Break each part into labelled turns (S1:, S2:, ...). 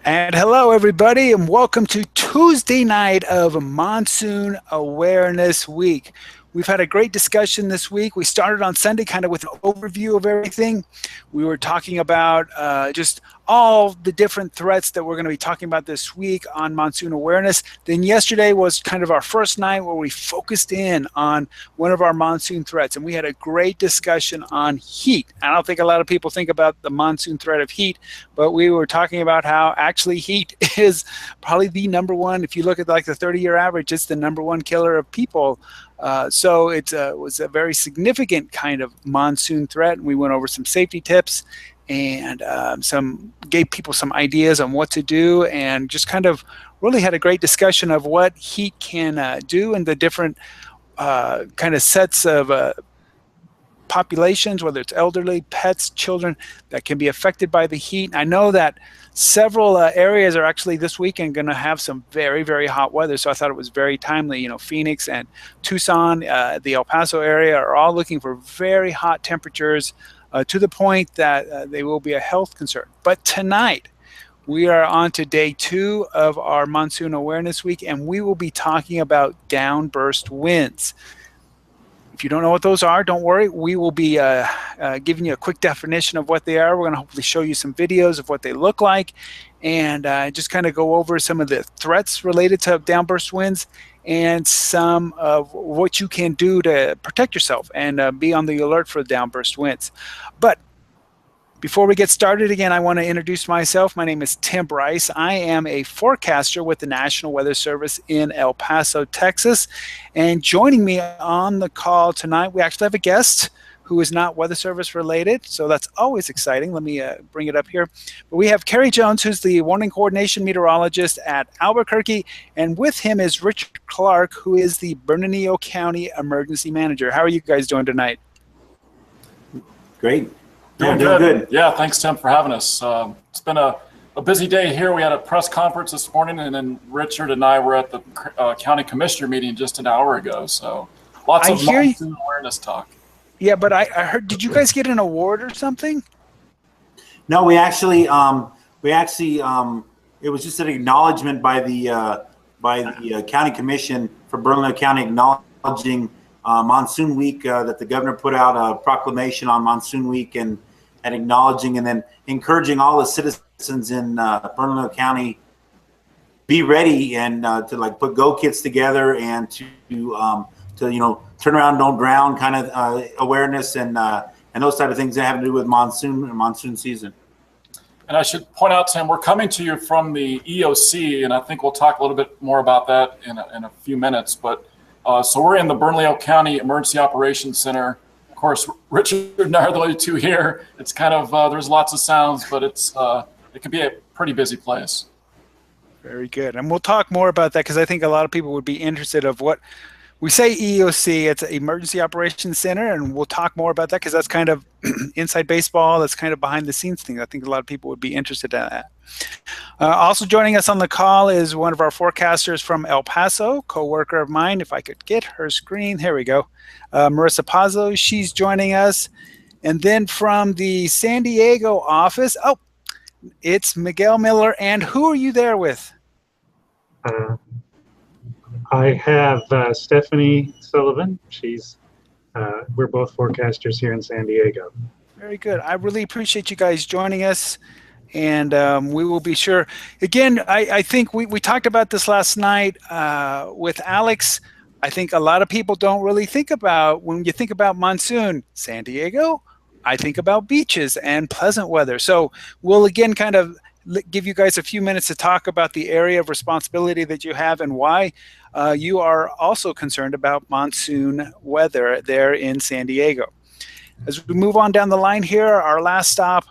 S1: And hello, everybody, and welcome to Tuesday night of Monsoon Awareness Week. We've had a great discussion this week. We started on Sunday kind of with an overview of everything. We were talking about just all the different threats that we're going to be talking about this week on monsoon awareness. Then yesterday was kind of our first night where we focused in on one of our monsoon threats, and we had a great discussion on heat. I don't think a lot of people think about the monsoon threat of heat, but we were talking about how actually heat is probably the number one. If you look at like the 30-year average, it's the number one killer of people. So it was a very significant kind of monsoon threat. We went over some safety tips and gave people some ideas on what to do, and just kind of really had a great discussion of what heat can do and the different kind of sets of populations, whether it's elderly, pets, children, that can be affected by the heat. I know that several areas are actually this weekend going to have some very, very hot weather. So I thought it was very timely. You know, Phoenix and Tucson, the El Paso area are all looking for very hot temperatures to the point that they will be a health concern. But tonight, we are on to day 2 of our Monsoon Awareness Week, and we will be talking about downburst winds. If you don't know what those are, don't worry. We will be giving you a quick definition of what they are. We're going to hopefully show you some videos of what they look like, and just kind of go over some of the threats related to downburst winds and some of what you can do to protect yourself and be on the alert for downburst winds. But before we get started, again, I want to introduce myself. My name is Tim Bryce. I am a forecaster with the National Weather Service in El Paso, Texas. And joining me on the call tonight, we actually have a guest who is not Weather Service related, so that's always exciting. Let me bring it up here. But we have Kerry Jones, who's the Warning Coordination Meteorologist at Albuquerque, and with him is Richard Clark, who is the Bernalillo County Emergency Manager. How are you guys doing tonight?
S2: Great.
S3: Doing good. Yeah, thanks, Tim, for having us. It's been a busy day here. We had a press conference this morning, and then Richard and I were at the county commissioner meeting just an hour ago. So lots of monsoon awareness talk.
S1: Yeah, but I heard, did you guys get an award or something?
S2: No, we actually, it was just an acknowledgement by the county commission for Bernalillo County acknowledging Monsoon Week, that the governor put out a proclamation on Monsoon Week and acknowledging and then encouraging all the citizens in Bernalillo County be ready and to like put go kits together and to turn around, don't drown kind of awareness and those type of things that have to do with monsoon season.
S3: And I should point out, Tim, we're coming to you from the EOC, and I think we'll talk a little bit more about that in a few minutes. But so we're in the Bernalillo County Emergency Operations Center. Of course, Richard and I are the only two here. It's kind of there's lots of sounds, but it can be a pretty busy place.
S1: Very good, and we'll talk more about that because I think a lot of people would be interested of what we say EOC. It's an Emergency Operations Center, and we'll talk more about that because that's kind of inside baseball. That's kind of behind the scenes thing. I think a lot of people would be interested in that. Also joining us on the call is one of our forecasters from El Paso, co-worker of mine. If I could get her screen, here we go. Marissa Paso, she's joining us. And then from the San Diego office, it's Miguel Miller. And who are you there with?
S4: I have Stephanie Sullivan. We're both forecasters here in San Diego.
S1: Very good. I really appreciate you guys joining us. And we will be sure. Again, I think we talked about this last night with Alex. I think a lot of people don't really think about, when you think about monsoon, San Diego, I think about beaches and pleasant weather. So we'll again kind of give you guys a few minutes to talk about the area of responsibility that you have and why you are also concerned about monsoon weather there in San Diego. As we move on down the line here, our last stop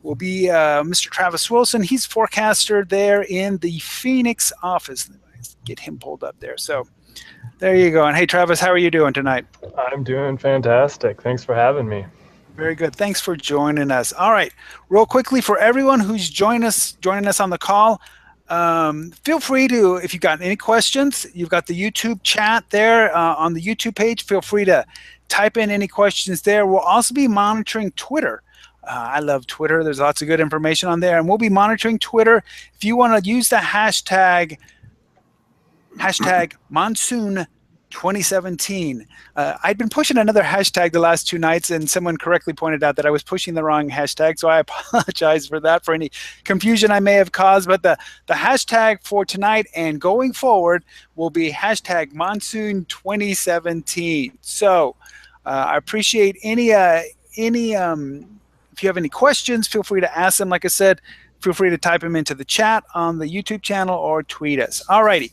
S1: will be Mr. Travis Wilson. He's forecaster there in the Phoenix office. Let's get him pulled up there. So there you go. And hey, Travis, how are you doing tonight?
S5: I'm doing fantastic. Thanks for having me.
S1: Very good. Thanks for joining us. All right. Real quickly, for everyone who's joining us on the call, feel free to, if you've got any questions, you've got the YouTube chat there on the YouTube page. Feel free to type in any questions there. We'll also be monitoring Twitter. I love Twitter. There's lots of good information on there, and we'll be monitoring Twitter. If you want to use the hashtag Monsoon 2017. I'd been pushing another hashtag the last 2 nights, and someone correctly pointed out that I was pushing the wrong hashtag, so I apologize for that, for any confusion I may have caused. But the hashtag for tonight and going forward will be hashtag Monsoon 2017. So I appreciate any if you have any questions, feel free to ask them. Like I said, feel free to type them into the chat on the YouTube channel or tweet us. All righty.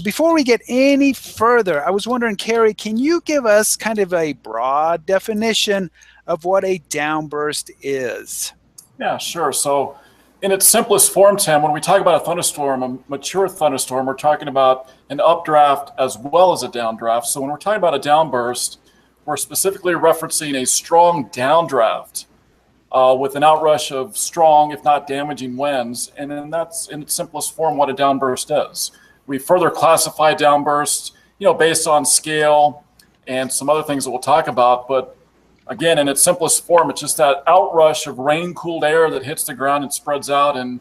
S1: Before we get any further, I was wondering, Carrie, can you give us kind of a broad definition of what a downburst is?
S3: Yeah, sure. So in its simplest form, Tim, when we talk about a thunderstorm, a mature thunderstorm, we're talking about an updraft as well as a downdraft. So when we're talking about a downburst, we're specifically referencing a strong downdraft with an outrush of strong, if not damaging winds. And then that's in its simplest form what a downburst is. We further classify downbursts, based on scale and some other things that we'll talk about. But again, in its simplest form, it's just that outrush of rain-cooled air that hits the ground and spreads out. And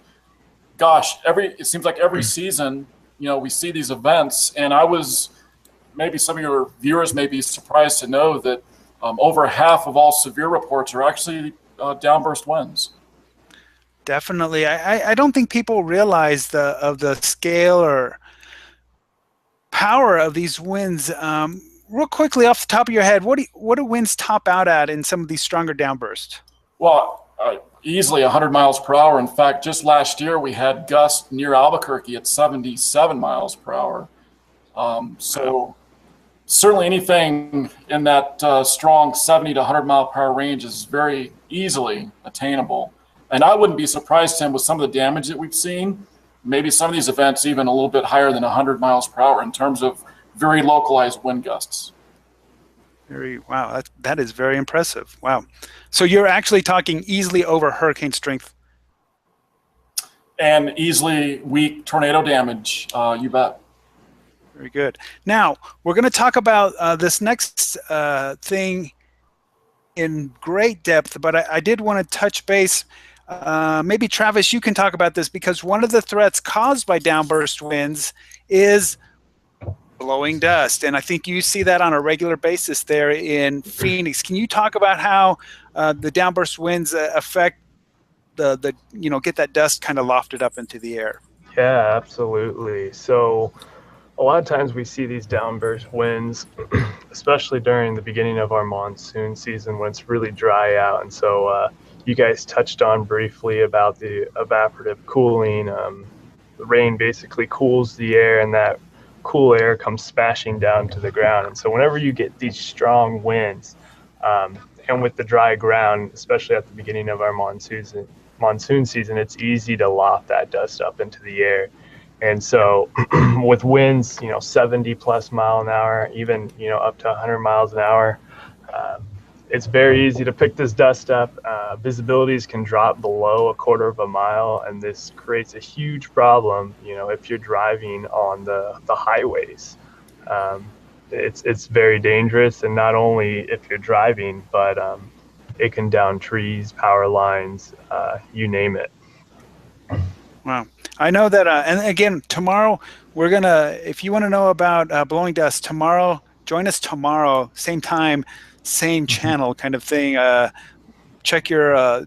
S3: gosh, it seems like every season, we see these events. And maybe some of your viewers may be surprised to know that over half of all severe reports are actually downburst winds.
S1: Definitely. I don't think people realize the scale or power of these winds. Real quickly, off the top of your head, what do winds top out at in some of these stronger downbursts?
S3: Well, easily 100 miles per hour. In fact, just last year we had gusts near Albuquerque at 77 miles per hour. So certainly anything in that strong 70 to 100 mile per hour range is very easily attainable. And I wouldn't be surprised, Tim, with some of the damage that we've seen, maybe some of these events even a little bit higher than 100 miles per hour in terms of very localized wind gusts.
S1: Wow, that is very impressive. Wow. So you're actually talking easily over hurricane strength.
S3: And easily weak tornado damage, you bet.
S1: Very good. Now, we're going to talk about this next thing in great depth, but I did want to touch base. Maybe, Travis, you can talk about this, because one of the threats caused by downburst winds is blowing dust. And I think you see that on a regular basis there in Phoenix. Can you talk about how the downburst winds affect get that dust kind of lofted up into the air?
S5: Yeah, absolutely. So a lot of times we see these downburst winds, especially during the beginning of our monsoon season when it's really dry out. And so you guys touched on briefly about the evaporative cooling. The rain basically cools the air, and that cool air comes smashing down to the ground. And so whenever you get these strong winds, and with the dry ground, especially at the beginning of our monsoon season, it's easy to loft that dust up into the air. And so with winds, 70 plus mile an hour, even, up to 100 miles an hour, it's very easy to pick this dust up. Visibilities can drop below 1/4 mile, and this creates a huge problem, if you're driving on the highways. It's very dangerous, and not only if you're driving, but it can down trees, power lines, you name it.
S1: Wow. I know that, and again, tomorrow, we're going to, if you want to know about blowing dust, tomorrow, join us tomorrow, same time, same channel kind of thing. Check your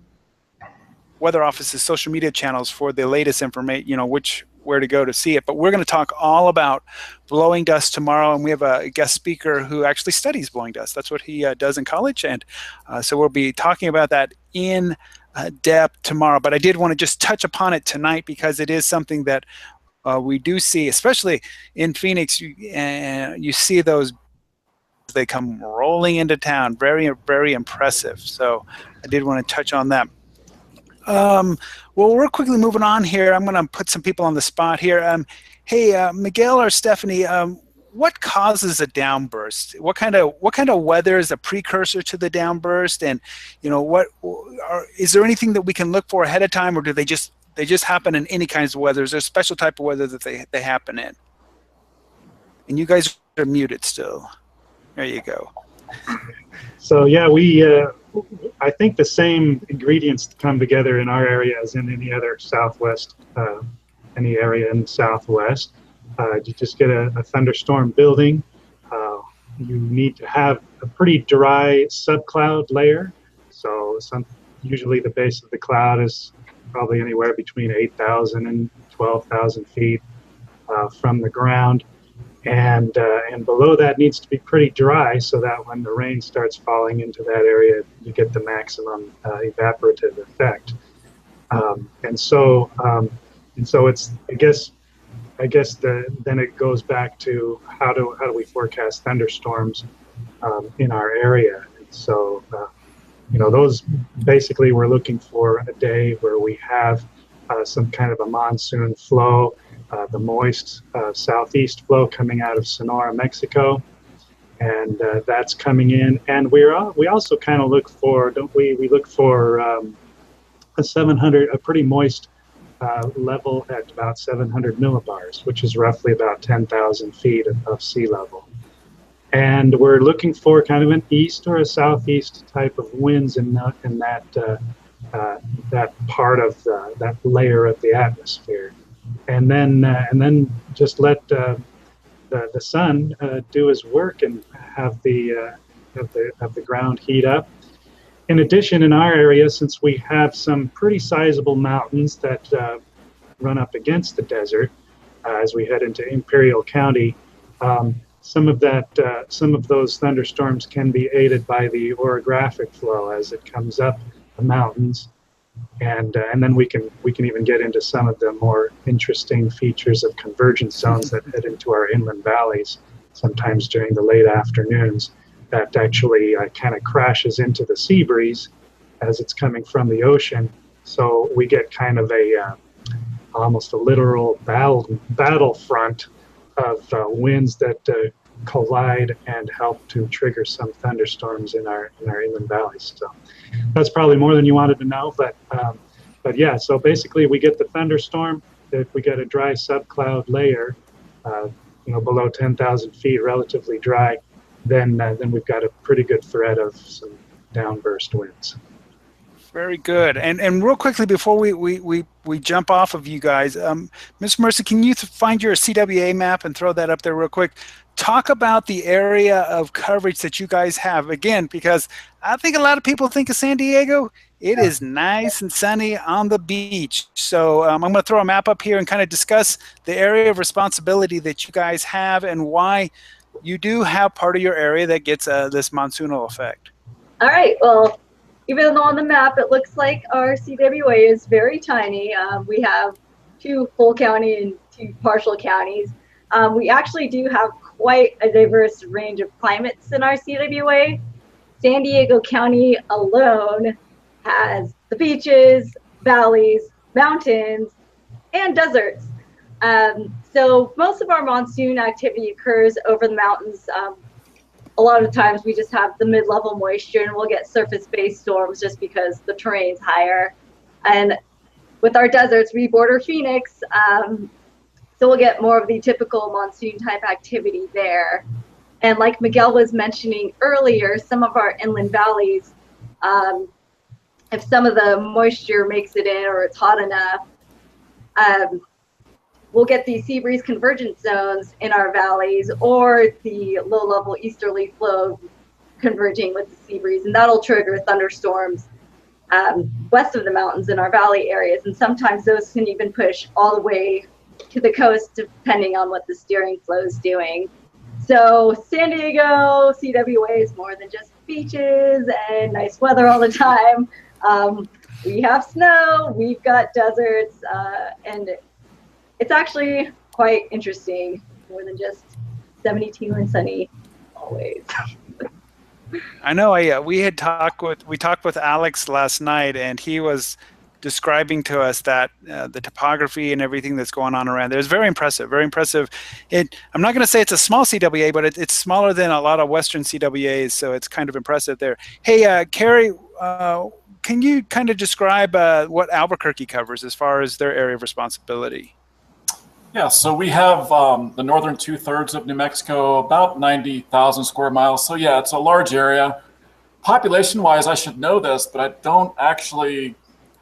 S1: weather office's social media channels for the latest information, where to go to see it. But we're going to talk all about blowing dust tomorrow, and we have a guest speaker who actually studies blowing dust. That's what he does in college, and so we'll be talking about that in depth tomorrow. But I did want to just touch upon it tonight, because it is something that we do see, especially in Phoenix. You see those, they come rolling into town. Very, very impressive. So I did want to touch on that. Well, we're quickly moving on here. I'm going to put some people on the spot here. Hey, Miguel or Stephanie, what causes a downburst? What kind of weather is a precursor to the downburst? And is there anything that we can look for ahead of time, or do they just happen in any kinds of weather? Is there a special type of weather that they happen in? And you guys are muted still. There you go.
S4: So yeah, we I think the same ingredients come together in our area as in any other Southwest, any area in the Southwest. You just get a thunderstorm building. You need to have a pretty dry subcloud layer. So usually the base of the cloud is probably anywhere between 8,000 and 12,000 feet from the ground. And below that needs to be pretty dry so that when the rain starts falling into that area, you get the maximum evaporative effect. And so it's then it goes back to how do we forecast thunderstorms in our area. And so those basically we're looking for a day where we have some kind of a monsoon flow. The moist southeast flow coming out of Sonora, Mexico, and that's coming in. And we also kind of look for, don't we? We look for a pretty moist level at about 700 millibars, which is roughly about 10,000 feet of sea level. And we're looking for kind of an east or a southeast type of winds in that part of that layer of the atmosphere. And then just let the sun do his work and have the ground heat up. In addition, in our area, since we have some pretty sizable mountains that run up against the desert as we head into Imperial County, some of those thunderstorms can be aided by the orographic flow as it comes up the mountains. And then we can even get into some of the more interesting features of convergence zones that head into our inland valleys, sometimes during the late afternoons, that actually kind of crashes into the sea breeze as it's coming from the ocean. So we get kind of almost a literal battlefront of winds that collide and help to trigger some thunderstorms in our inland valleys. So that's probably more than you wanted to know, but yeah. So basically, we get the thunderstorm. If we get a dry subcloud layer, below 10,000 feet, relatively dry, then we've got a pretty good threat of some downburst winds.
S1: Very good. And real quickly before we jump off of you guys, Ms. Mercer, can you find your CWA map and throw that up there real quick? Talk about the area of coverage that you guys have, again, because I think a lot of people think of San Diego. It is nice and sunny on the beach. So I'm going to throw a map up here and kind of discuss the area of responsibility that you guys have and why you do have part of your area that gets this monsoonal effect.
S6: All right. Well, even though on the map it looks like our CWA is very tiny, we have 2 full county and 2 partial counties. We actually do have quite a diverse range of climates in our CWA. San Diego County alone has the beaches, valleys, mountains, and deserts. So most of our monsoon activity occurs over the mountains. A lot of times we just have the mid-level moisture and we'll get surface-based storms just because the terrain's higher. And with our deserts, we border Phoenix, so we'll get more of the typical monsoon type activity there. And like Miguel was mentioning earlier, some of our inland valleys, if some of the moisture makes it in or it's hot enough, we'll get these sea breeze convergence zones in our valleys or the low-level easterly flow converging with the sea breeze, and that'll trigger thunderstorms west of the mountains in our valley areas. And sometimes those can even push all the way to the coast depending on what the steering flow is doing. So San Diego CWA is more than just beaches and nice weather all the time. We have snow, we've got deserts, and it's actually quite interesting, more than just 72 and sunny always.
S1: I know. We talked with Alex last night, and he was describing to us that the topography and everything that's going on around there is very impressive. Very impressive. I'm not going to say it's a small CWA, but it's smaller than a lot of Western CWAs, so it's kind of impressive there. Hey, Carrie, can you kind of describe what Albuquerque covers as far as their area of responsibility?
S3: Yeah, so we have the northern 2/3 of New Mexico, about 90,000 square miles. So yeah, it's a large area. population-wise, I should know this, but I don't actually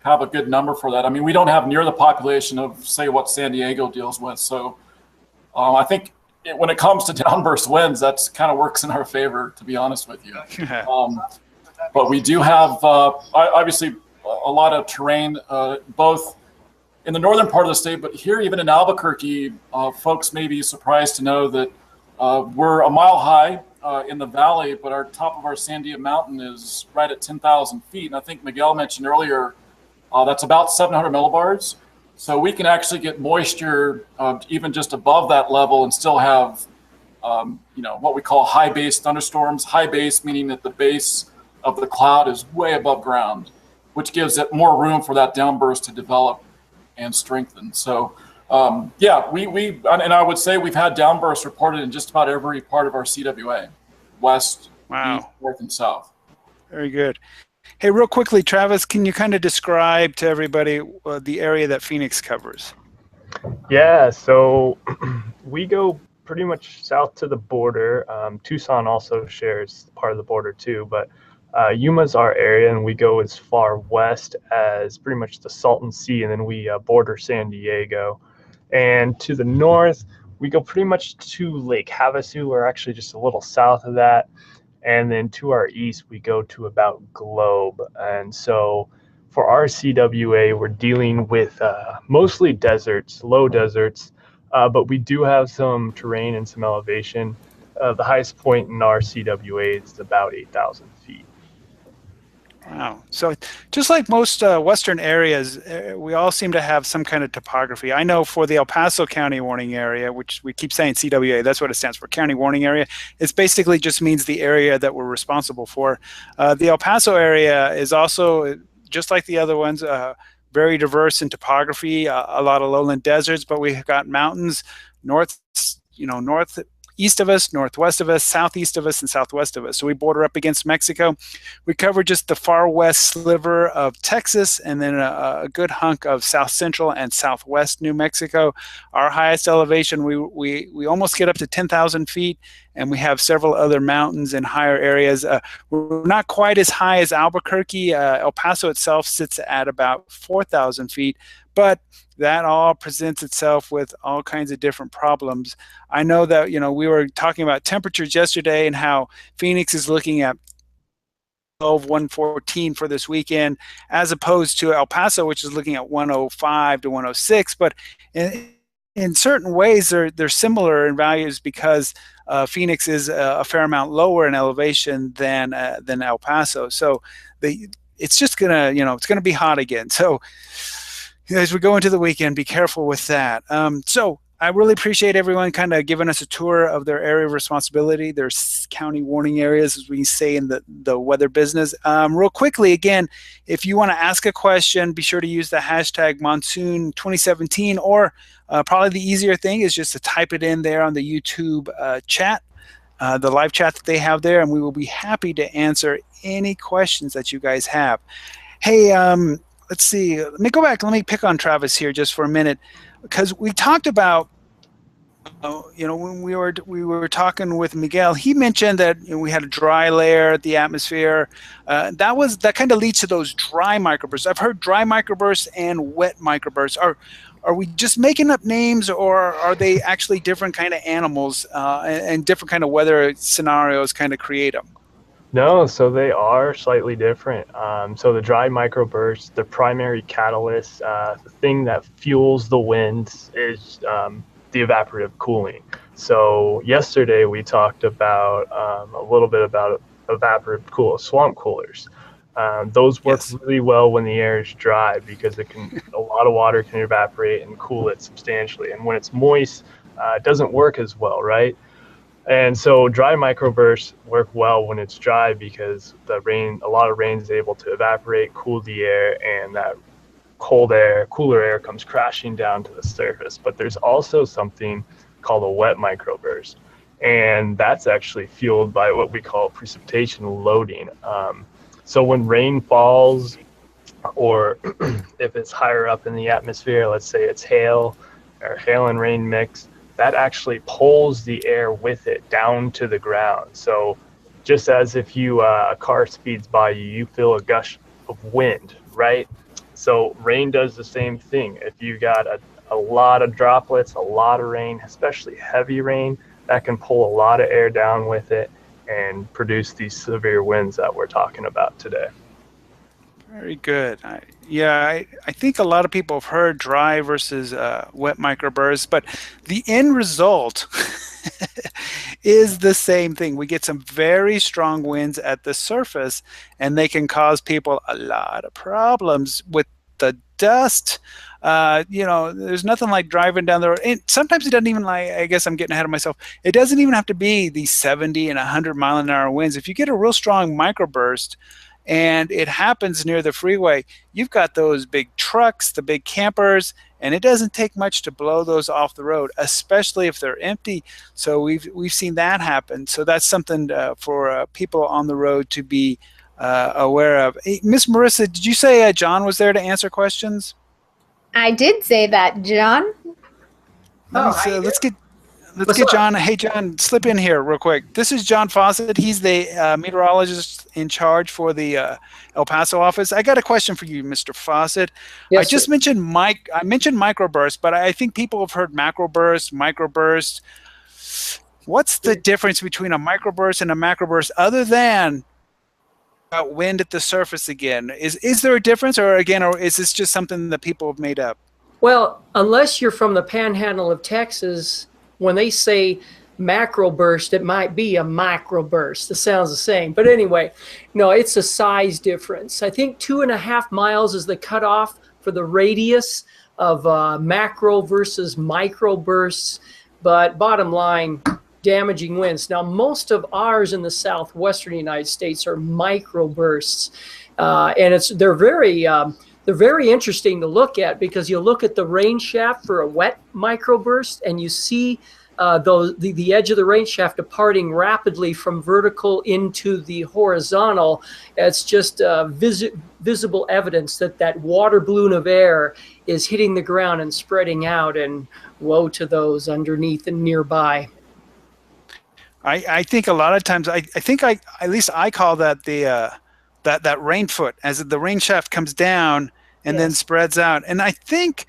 S3: have a good number for that. I mean, we don't have near the population of, say, what San Diego deals with. So I think when it comes to downburst winds, that's kind of works in our favor, to be honest with you. But we do have, obviously, a lot of terrain, both in the northern part of the state, but here, even in Albuquerque, folks may be surprised to know that we're a mile high in the valley, but our top of our Sandia Mountain is right at 10,000 feet. And I think Miguel mentioned earlier, that's about 700 millibars. So we can actually get moisture even just above that level and still have, what we call high base thunderstorms. High base meaning that the base of the cloud is way above ground, which gives it more room for that downburst to develop and strengthen. So yeah, and I would say we've had downbursts reported in just about every part of our CWA, west, east, north, and south.
S1: Very good. Hey, real quickly, Travis, can you kind of describe to everybody the area that Phoenix covers?
S5: Yeah, so we go pretty much south to the border. Tucson also shares part of the border too, but Yuma's our area, and we go as far west as pretty much the Salton Sea, and then we border San Diego. And to the north, we go pretty much to Lake Havasu. We're actually just a little south of that. And then to our east, we go to about Globe. And so for our CWA, we're dealing with mostly deserts, low deserts, but we do have some terrain and some elevation. The highest point in our CWA is about 8,000 feet.
S1: Wow. So just like most western areas, we all seem to have some kind of topography. I know for the El Paso County Warning Area, which we keep saying CWA, that's what it stands for, County Warning Area. It basically just means the area that we're responsible for. The El Paso area is also, just like the other ones, very diverse in topography, a lot of lowland deserts, but we've got mountains northeast of us, northwest of us, southeast of us, and southwest of us. So we border up against Mexico. We cover just the far west sliver of Texas, and then a good hunk of south central and southwest New Mexico. Our highest elevation, we almost get up to 10,000 feet, and we have several other mountains in higher areas. We're not quite as high as Albuquerque. El Paso itself sits at about 4,000 feet, but that all presents itself with all kinds of different problems. I know that, we were talking about temperatures yesterday and how Phoenix is looking at 114 for this weekend, as opposed to El Paso, which is looking at 105 to 106. But in certain ways, they're similar in values because Phoenix is a fair amount lower in elevation than El Paso. So it's just gonna, it's gonna be hot again. So as we go into the weekend, be careful with that. So I really appreciate everyone kind of giving us a tour of their area of responsibility, their county warning areas, as we say in the weather business. Real quickly, again, if you want to ask a question, be sure to use the hashtag Monsoon 2017, or probably the easier thing is just to type it in there on the YouTube chat, the live chat that they have there, and we will be happy to answer any questions that you guys have. Hey, let's see. Let me go back. Let me pick on Travis here just for a minute, because we talked about, when we were talking with Miguel, he mentioned that we had a dry layer at the atmosphere. That kind of leads to those dry microbursts. I've heard dry microbursts and wet microbursts. Are we just making up names, or are they actually different kind of animals and different kind of weather scenarios kind of create them?
S5: No, so they are slightly different. So the dry microbursts, the primary catalyst, the thing that fuels the winds is the evaporative cooling. So yesterday we talked about a little bit about evaporative swamp coolers. Those work really well when the air is dry, because a lot of water can evaporate and cool it substantially. And when it's moist, it doesn't work as well, right? And so dry microbursts work well when it's dry, because a lot of rain is able to evaporate, cool the air, and that cooler air comes crashing down to the surface. But there's also something called a wet microburst, and that's actually fueled by what we call precipitation loading. So when rain falls, or if it's higher up in the atmosphere, let's say it's hail or hail and rain mix, that actually pulls the air with it down to the ground. So just as if a car speeds by you, you feel a gush of wind, right? So rain does the same thing. If you got a lot of droplets, a lot of rain, especially heavy rain, that can pull a lot of air down with it and produce these severe winds that we're talking about today.
S1: Very good. I think a lot of people have heard dry versus wet microbursts, but the end result is the same thing. We get some very strong winds at the surface, and they can cause people a lot of problems with the dust. There's nothing like driving down the road. And sometimes it doesn't even I guess I'm getting ahead of myself. It doesn't even have to be these 70 and 100-mile-an-hour winds. If you get a real strong microburst, and it happens near the freeway, you've got those big trucks, the big campers, and it doesn't take much to blow those off the road, especially if they're empty. So we've seen that happen. So that's something for people on the road to be aware of. Hey, Miss Marissa, did you say John was there to answer questions?
S7: I did say that, John.
S1: Let's get John. Hey, John, slip in here real quick. This is John Fawcett. He's the meteorologist in charge for the El Paso office. I got a question for you, Mr. Fawcett.
S8: Yes,
S1: I just mentioned microburst, but I think people have heard macroburst, microburst. What's the difference between a microburst and a macroburst, other than wind at the surface again? Is there a difference, or is this just something that people have made up?
S8: Well, unless you're from the panhandle of Texas, when they say macro burst, it might be a microburst. It sounds the same. But anyway, no, it's a size difference. I think 2.5 miles is the cutoff for the radius of macro versus micro bursts. But bottom line, damaging winds. Now, most of ours in the southwestern United States are micro bursts. And they're very interesting to look at, because you look at the rain shaft for a wet microburst and you see the edge of the rain shaft departing rapidly from vertical into the horizontal. It's just visible evidence that water balloon of air is hitting the ground and spreading out, and woe to those underneath and nearby.
S1: I think a lot of times, at least I call that that rain foot, as the rain shaft comes down and then spreads out. And I think,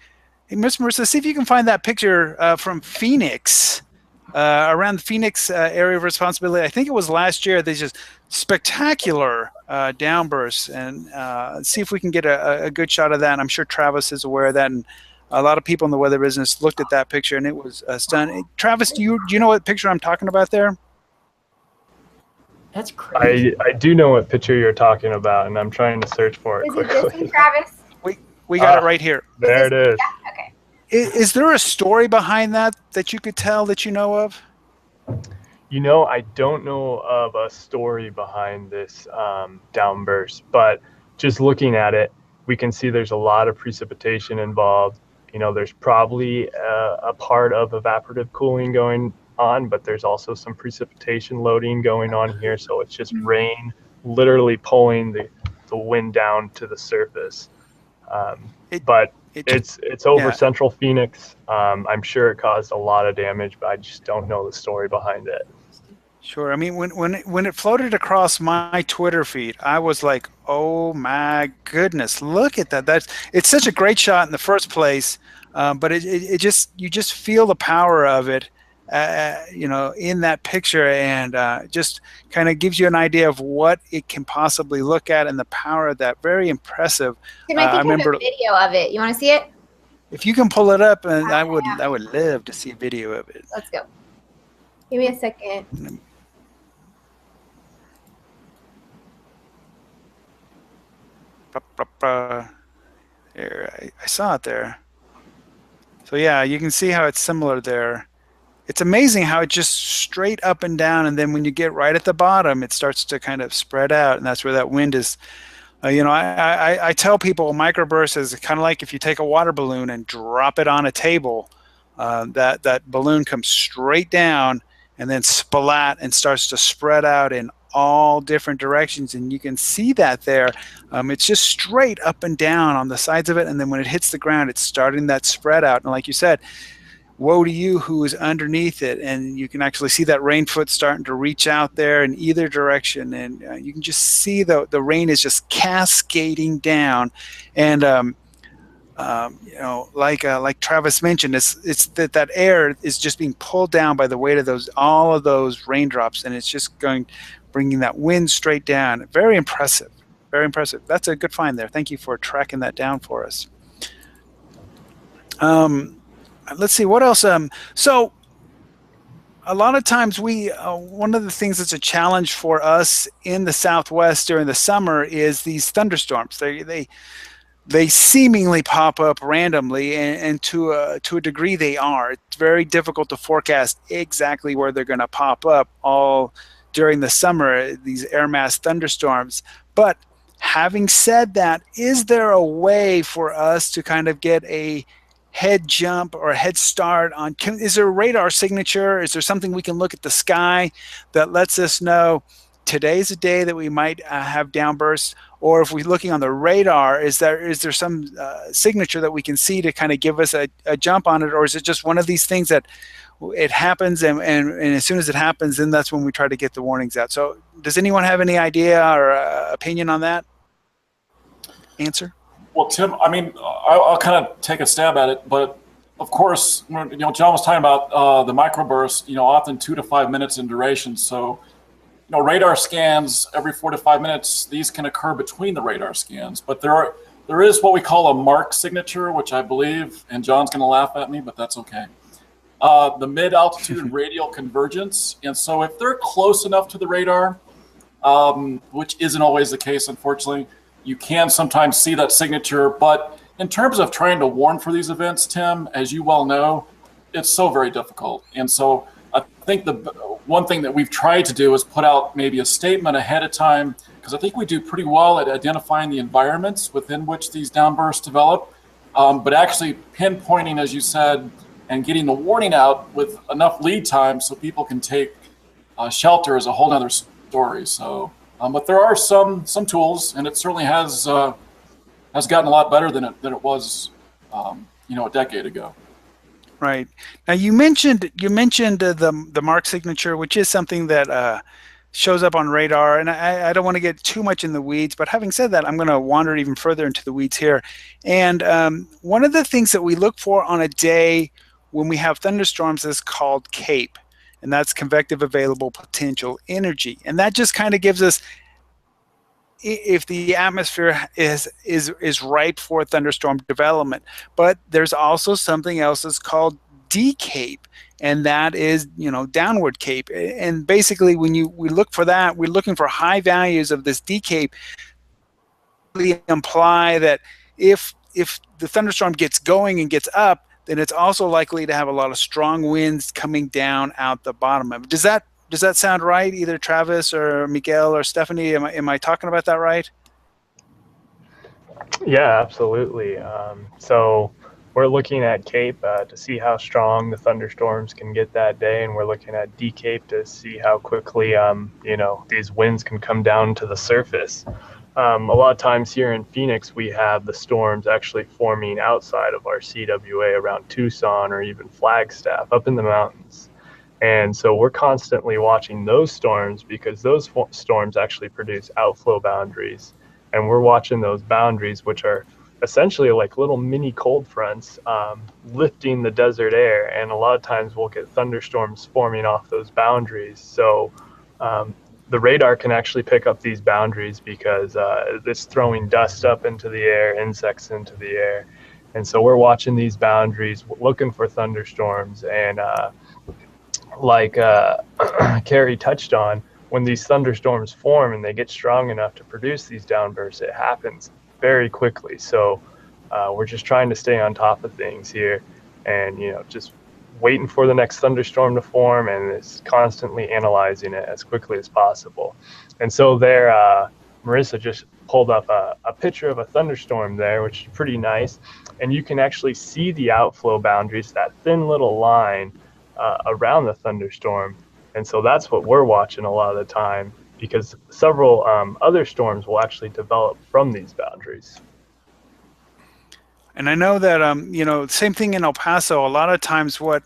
S1: hey, Miss Marissa, see if you can find that picture from Phoenix, around the Phoenix area of responsibility. I think it was last year. They just spectacular downbursts, and see if we can get a good shot of that. And I'm sure Travis is aware of that, and a lot of people in the weather business looked at that picture, and it was stunning. Travis, do you know what picture I'm talking about there?
S8: That's crazy.
S5: I do know what picture you're talking about, and I'm trying to search for it quickly.
S7: Is it this one, Travis?
S1: We got it right here.
S5: There it is.
S7: Yeah, okay.
S1: Is there a story behind that you could tell that you know of?
S5: I don't know of a story behind this downburst, but just looking at it, we can see there's a lot of precipitation involved. There's probably a part of evaporative cooling going on, but there's also some precipitation loading going on here. So it's just rain literally pulling the wind down to the surface. It's over central Phoenix. I'm sure it caused a lot of damage, but I just don't know the story behind it.
S1: Sure. I mean, when it floated across my Twitter feed, I was like, "Oh my goodness, look at that! It's such a great shot in the first place." But you just feel the power of it, in that picture, and just kind of gives you an idea of what it can possibly look at, and the power of that. Very impressive.
S7: Tim, I think I have a video of it. You want to see it?
S1: If you can pull it up, and I would love to see a video of it.
S7: Let's go. Give me a second.
S1: There, I saw it there. So yeah, you can see how it's similar there. It's amazing how it just straight up and down, and then when you get right at the bottom, it starts to kind of spread out, and that's where that wind is. I tell people a microburst is kind of like if you take a water balloon and drop it on a table. That balloon comes straight down and then splat and starts to spread out in all different directions, and you can see that there. It's just straight up and down on the sides of it, and then when it hits the ground, it's starting that spread out. And like you said, woe to you who is underneath it. And you can actually see that rain foot starting to reach out there in either direction. And you can just see the rain is just cascading down. And, like Travis mentioned, it's that air is just being pulled down by the weight of all of those raindrops. And it's just bringing that wind straight down. Very impressive. Very impressive. That's a good find there. Thank you for tracking that down for us. Let's see what else. So a lot of times one of the things that's a challenge for us in the Southwest during the summer is these thunderstorms. They seemingly pop up randomly, and to a degree they are. It's very difficult to forecast exactly where they're going to pop up all during the summer, these air mass thunderstorms. But having said that, is there a way for us to kind of get a head jump or a head start on, is there a radar signature? Is there something we can look at the sky that lets us know today's a day that we might have downbursts? Or if we're looking on the radar, is there some signature that we can see to kind of give us a jump on it? Or is it just one of these things that it happens and as soon as it happens, then that's when we try to get the warnings out? So does anyone have any idea or opinion on that? Answer?
S3: Well, Tim, I mean, I'll kind of take a stab at it, but of course, John was talking about the microbursts, often 2 to 5 minutes in duration. So, radar scans every 4 to 5 minutes, these can occur between the radar scans, but there is what we call a mark signature, which I believe, and John's going to laugh at me, but that's okay. The mid-altitude radial convergence. And so if they're close enough to the radar, which isn't always the case, unfortunately, you can sometimes see that signature. But in terms of trying to warn for these events, Tim, as you well know, it's so very difficult. And so I think the one thing that we've tried to do is put out maybe a statement ahead of time, because I think we do pretty well at identifying the environments within which these downbursts develop, but actually pinpointing, as you said, and getting the warning out with enough lead time so people can take shelter is a whole other story. So, but there are some tools, and it certainly has gotten a lot better than it was, a decade ago.
S1: Right. Now you mentioned the mark signature, which is something that shows up on radar, and I don't want to get too much in the weeds, but having said that, I'm going to wander even further into the weeds here. And one of the things that we look for on a day when we have thunderstorms is called CAPE, and that's convective available potential energy, and that just kind of gives us if the atmosphere is ripe for thunderstorm development. But there's also something else that's called decape, and that is downward cape. And basically when we look for that, we're looking for high values of this decape. Really imply that if the thunderstorm gets going and gets up, then it's also likely to have a lot of strong winds coming down out the bottom of it. Does that sound right? Either Travis or Miguel or Stephanie, am I talking about that right?
S5: Yeah, absolutely. So we're looking at CAPE to see how strong the thunderstorms can get that day, and we're looking at decape to see how quickly these winds can come down to the surface. A lot of times here in Phoenix, we have the storms actually forming outside of our CWA around Tucson or even Flagstaff up in the mountains. And so we're constantly watching those storms because those storms actually produce outflow boundaries. And we're watching those boundaries, which are essentially like little mini cold fronts lifting the desert air. And a lot of times we'll get thunderstorms forming off those boundaries. So the radar can actually pick up these boundaries because it's throwing dust up into the air, insects into the air. And so we're watching these boundaries, looking for thunderstorms. And like Carrie touched on, when these thunderstorms form and they get strong enough to produce these downbursts, it happens very quickly. So we're just trying to stay on top of things here and, just waiting for the next thunderstorm to form and is constantly analyzing it as quickly as possible. And so there, Marissa just pulled up a picture of a thunderstorm there, which is pretty nice. And you can actually see the outflow boundaries, that thin little line around the thunderstorm. And so that's what we're watching a lot of the time, because several other storms will actually develop from these boundaries.
S1: And I know that, same thing in El Paso. A lot of times what,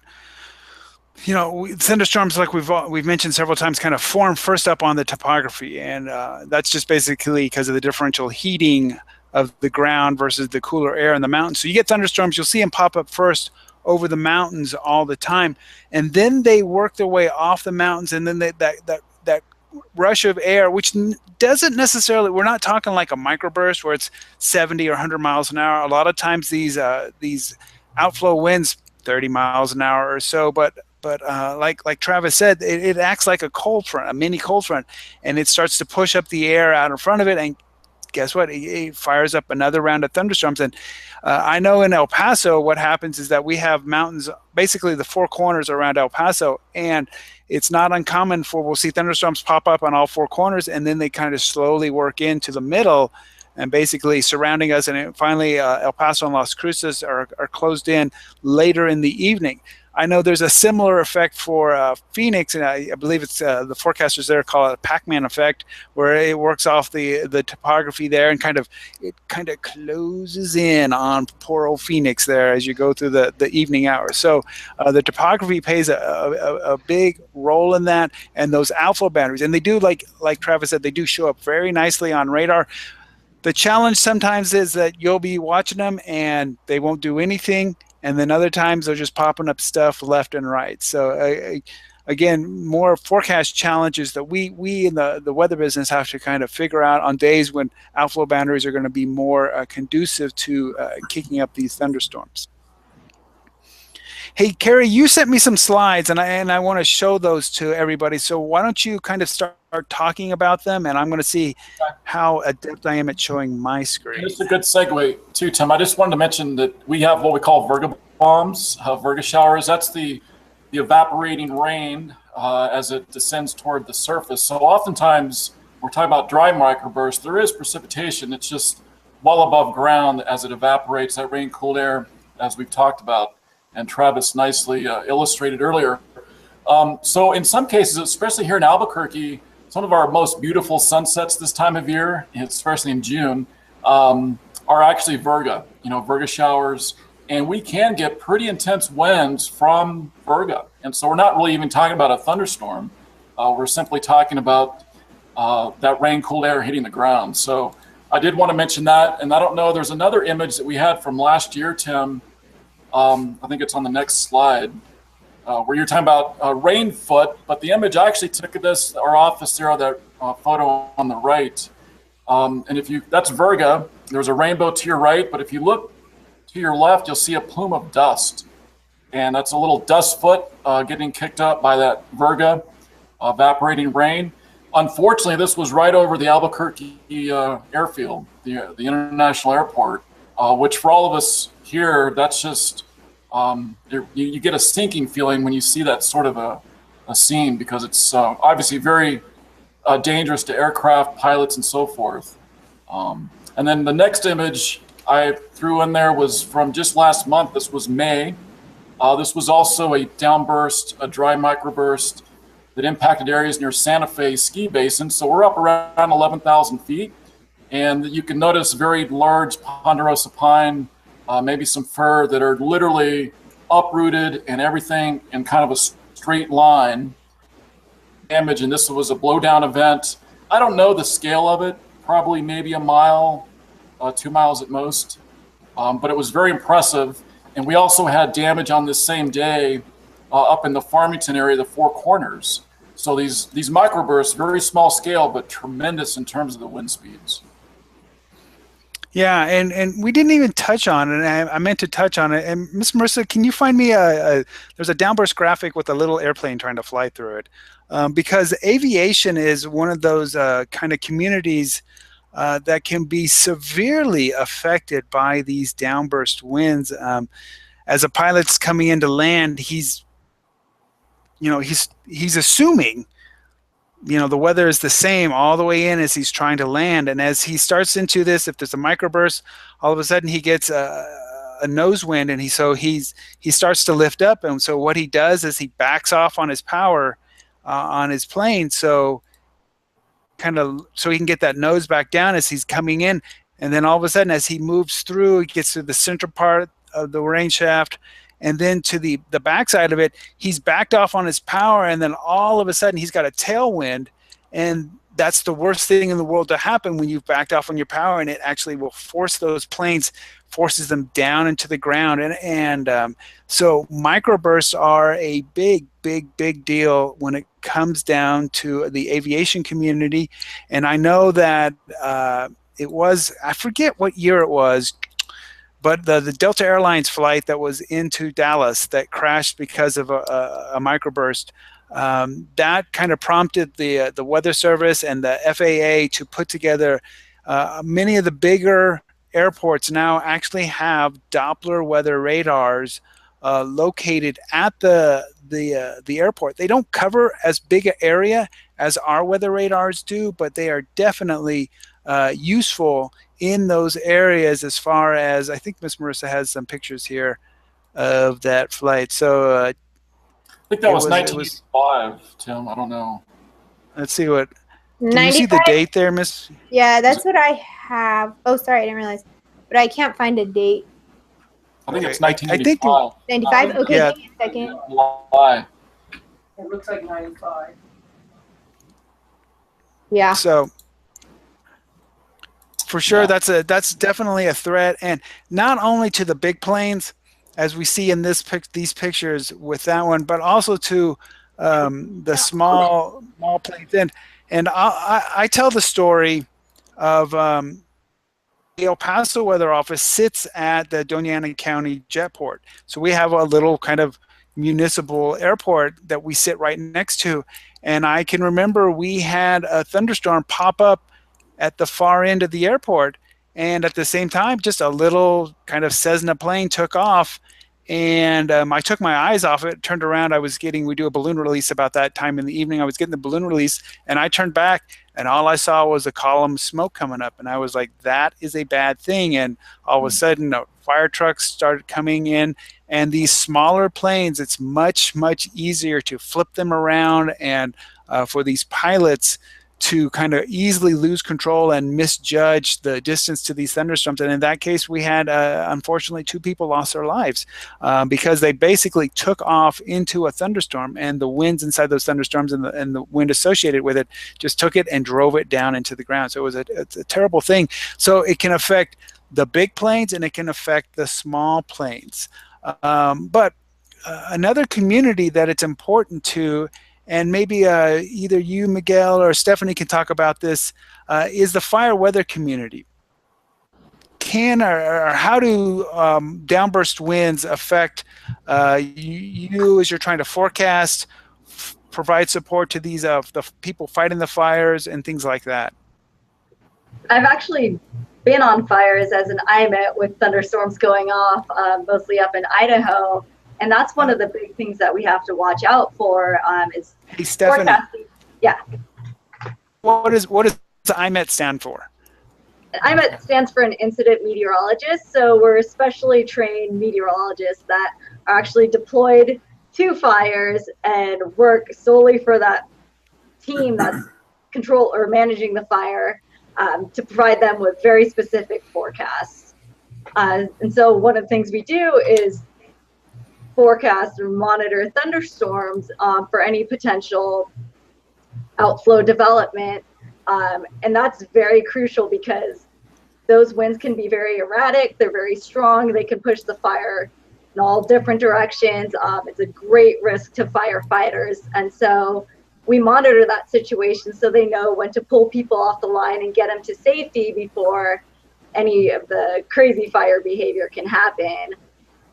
S1: thunderstorms, like we've mentioned several times, kind of form first up on the topography. And that's just basically because of the differential heating of the ground versus the cooler air in the mountains. So you get thunderstorms, you'll see them pop up first over the mountains all the time. And then they work their way off the mountains, and then that rush of air, which doesn't necessarily, we're not talking like a microburst where it's 70 or 100 miles an hour. A lot of times these outflow winds 30 miles an hour or so, but like Travis said, it acts like a cold front, a mini cold front, and it starts to push up the air out in front of it, and guess what? It fires up another round of thunderstorms. And I know in El Paso, what happens is that we have mountains, basically the four corners around El Paso, and it's not uncommon we'll see thunderstorms pop up on all four corners, and then they kind of slowly work into the middle and basically surrounding us. And finally, El Paso and Las Cruces are closed in later in the evening. I know there's a similar effect for Phoenix, and I believe it's the forecasters there call it a Pac-Man effect, where it works off the topography there and kind of closes in on poor old Phoenix there as you go through the evening hours. So the topography plays a big role in that, and those outflow boundaries, and they do, like Travis said, they do show up very nicely on radar. The challenge sometimes is that you'll be watching them and they won't do anything, and then other times they're just popping up stuff left and right. So again, more forecast challenges that we in the weather business have to kind of figure out on days when outflow boundaries are going to be more conducive to kicking up these thunderstorms. Hey, Carrie, you sent me some slides, and I want to show those to everybody. So why don't you kind of start talking about them, and I'm going to see how adept I am at showing my screen.
S3: It's a good segue too, Tim. I just wanted to mention that we have what we call virga bombs, virga showers. That's the evaporating rain as it descends toward the surface. So oftentimes we're talking about dry microbursts. There is precipitation. It's just well above ground as it evaporates, that rain, cool air, as we've talked about, and Travis nicely illustrated earlier. So in some cases, especially here in Albuquerque, some of our most beautiful sunsets this time of year, especially in June, are actually virga, virga showers. And we can get pretty intense winds from virga. And so we're not really even talking about a thunderstorm. We're simply talking about that rain, cool air hitting the ground. So I did want to mention that. And I don't know, there's another image that we had from last year, Tim. I think it's on the next slide, where you're talking about rain foot, but the image I actually took of this, our office there, that photo on the right. And that's virga, there's a rainbow to your right, but if you look to your left, you'll see a plume of dust. And that's a little dust foot getting kicked up by that virga, evaporating rain. Unfortunately, this was right over the Albuquerque airfield, the international airport, which for all of us here, that's just, you get a sinking feeling when you see that sort of a scene, because it's obviously very dangerous to aircraft pilots and so forth. And then the next image I threw in there was from just last month. This was May. This was also a downburst, a dry microburst that impacted areas near Santa Fe ski basin. So we're up around 11,000 feet. And you can notice very large ponderosa pine, maybe some fir that are literally uprooted and everything in kind of a straight line. Damage, and this was a blowdown event. I don't know the scale of it, probably maybe a mile, 2 miles at most, but it was very impressive. And we also had damage on this same day up in the Farmington area, the Four Corners. So these microbursts, very small scale, but tremendous in terms of the wind speeds.
S1: Yeah, and we didn't even touch on it, and I meant to touch on it. And Miss Marissa, can you find me there's a downburst graphic with a little airplane trying to fly through it? Because aviation is one of those kind of communities that can be severely affected by these downburst winds. As a pilot's coming into land, he's assuming the weather is the same all the way in as he's trying to land. And as he starts into this, if there's a microburst, all of a sudden he gets a nose wind, and he starts to lift up. And so what he does is he backs off on his power on his plane, so he can get that nose back down as he's coming in. And then all of a sudden, as he moves through, he gets to the center part of the rain shaft, and then to the backside of it, he's backed off on his power, and then all of a sudden he's got a tailwind, and that's the worst thing in the world to happen when you've backed off on your power, and it actually will force those planes, forces them down into the ground. So microbursts are a big deal when it comes down to the aviation community. And I know that it was, I forget what year it was, but the Delta Airlines flight that was into Dallas that crashed because of a microburst, that kind of prompted the Weather Service and the FAA to put together many of the bigger airports now actually have Doppler weather radars located at the airport. They don't cover as big an area as our weather radars do, but they are definitely useful in those areas. As far as, I think Miss Marissa has some pictures here of that flight. So
S3: I think that was 1985, Tim. I don't know.
S1: Let's see what. Can
S7: 95?
S1: you see the date there, Miss?
S7: Yeah, that's what I have. Oh, sorry, I didn't realize. But I can't find a date.
S3: I think it's
S1: Okay.
S3: 1985.
S7: 95? Okay,
S1: Yeah.
S7: give me a second.
S3: Why?
S8: It looks like 95.
S7: Yeah.
S1: So for sure,
S3: Yeah.
S1: that's definitely a threat, and not only to the big planes, as we see in these pictures with that one, but also to the small planes. And I tell the story of the El Paso Weather Office sits at the Doña Ana County Jetport. So we have a little kind of municipal airport that we sit right next to. And I can remember we had a thunderstorm pop up at the far end of the airport. And at the same time, just a little kind of Cessna plane took off. And I took my eyes off it, turned around. We do a balloon release about that time in the evening. I was getting the balloon release, and I turned back, and all I saw was a column of smoke coming up. And I was like, that is a bad thing. And all of a sudden, fire trucks started coming in. And these smaller planes, it's much easier to flip them around, and for these pilots to kind of easily lose control and misjudge the distance to these thunderstorms. And in that case, we had, unfortunately, 2 people lost their lives because they basically took off into a thunderstorm, and the winds inside those thunderstorms and the wind associated with it just took it and drove it down into the ground. So it's a terrible thing. So it can affect the big planes, and it can affect the small planes. But another community that it's important to, and maybe either you, Miguel, or Stephanie can talk about this, is the fire weather community. How do downburst winds affect you as you're trying to forecast, provide support to these the people fighting the fires and things like that?
S6: I've actually been on fires as an IMET with thunderstorms going off, mostly up in Idaho. And that's one of the big things that we have to watch out for is forecasting. Yeah.
S1: What does IMET stand for?
S6: IMET stands for an incident meteorologist. So we're especially trained meteorologists that are actually deployed to fires and work solely for that team that's control or managing the fire to provide them with very specific forecasts. And so one of the things we do is forecast or monitor thunderstorms for any potential outflow development. And that's very crucial because those winds can be very erratic. They're very strong. They can push the fire in all different directions. It's a great risk to firefighters. And so we monitor that situation so they know when to pull people off the line and get them to safety before any of the crazy fire behavior can happen.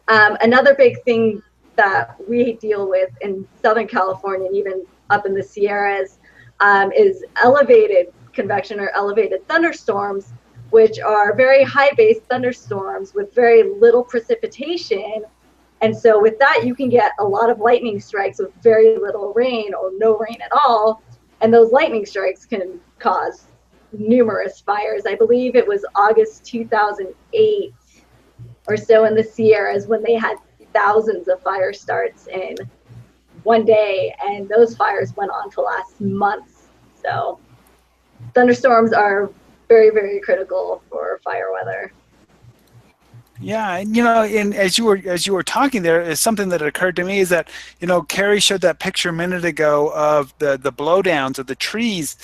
S6: Another big thing that we deal with in Southern California and even up in the Sierras is elevated convection or elevated thunderstorms, which are very high-based thunderstorms with very little precipitation. And so with that, you can get a lot of lightning strikes with very little rain or no rain at all. And those lightning strikes can cause numerous fires. I believe it was August 2008 or so in the Sierras when they had thousands of fire starts in one day, and those fires went on to last months. So thunderstorms are very, very critical for fire weather.
S1: Yeah, and and as you were talking, there is something that occurred to me is that Carrie showed that picture a minute ago of the blowdowns of the trees.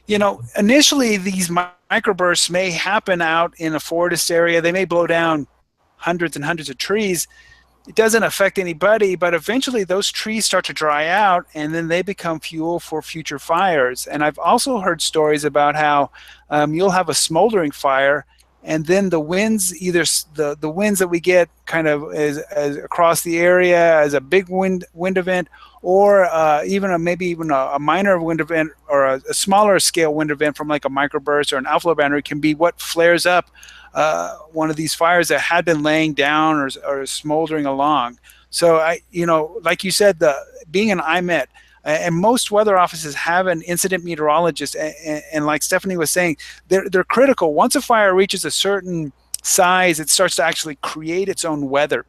S1: Initially these microbursts may happen out in a forest area. They may blow down hundreds and hundreds of trees. It doesn't affect anybody, but eventually those trees start to dry out, and then they become fuel for future fires. And I've also heard stories about how you'll have a smoldering fire, and then the winds, either the winds that we get kind of as across the area as a big wind event, or maybe even a minor wind event, or a smaller scale wind event from like a microburst or an outflow boundary, can be what flares up one of these fires that had been laying down or smoldering along. So like you said, being an IMET, and most weather offices have an incident meteorologist, and like Stephanie was saying, they're critical. Once a fire reaches a certain size, it starts to actually create its own weather.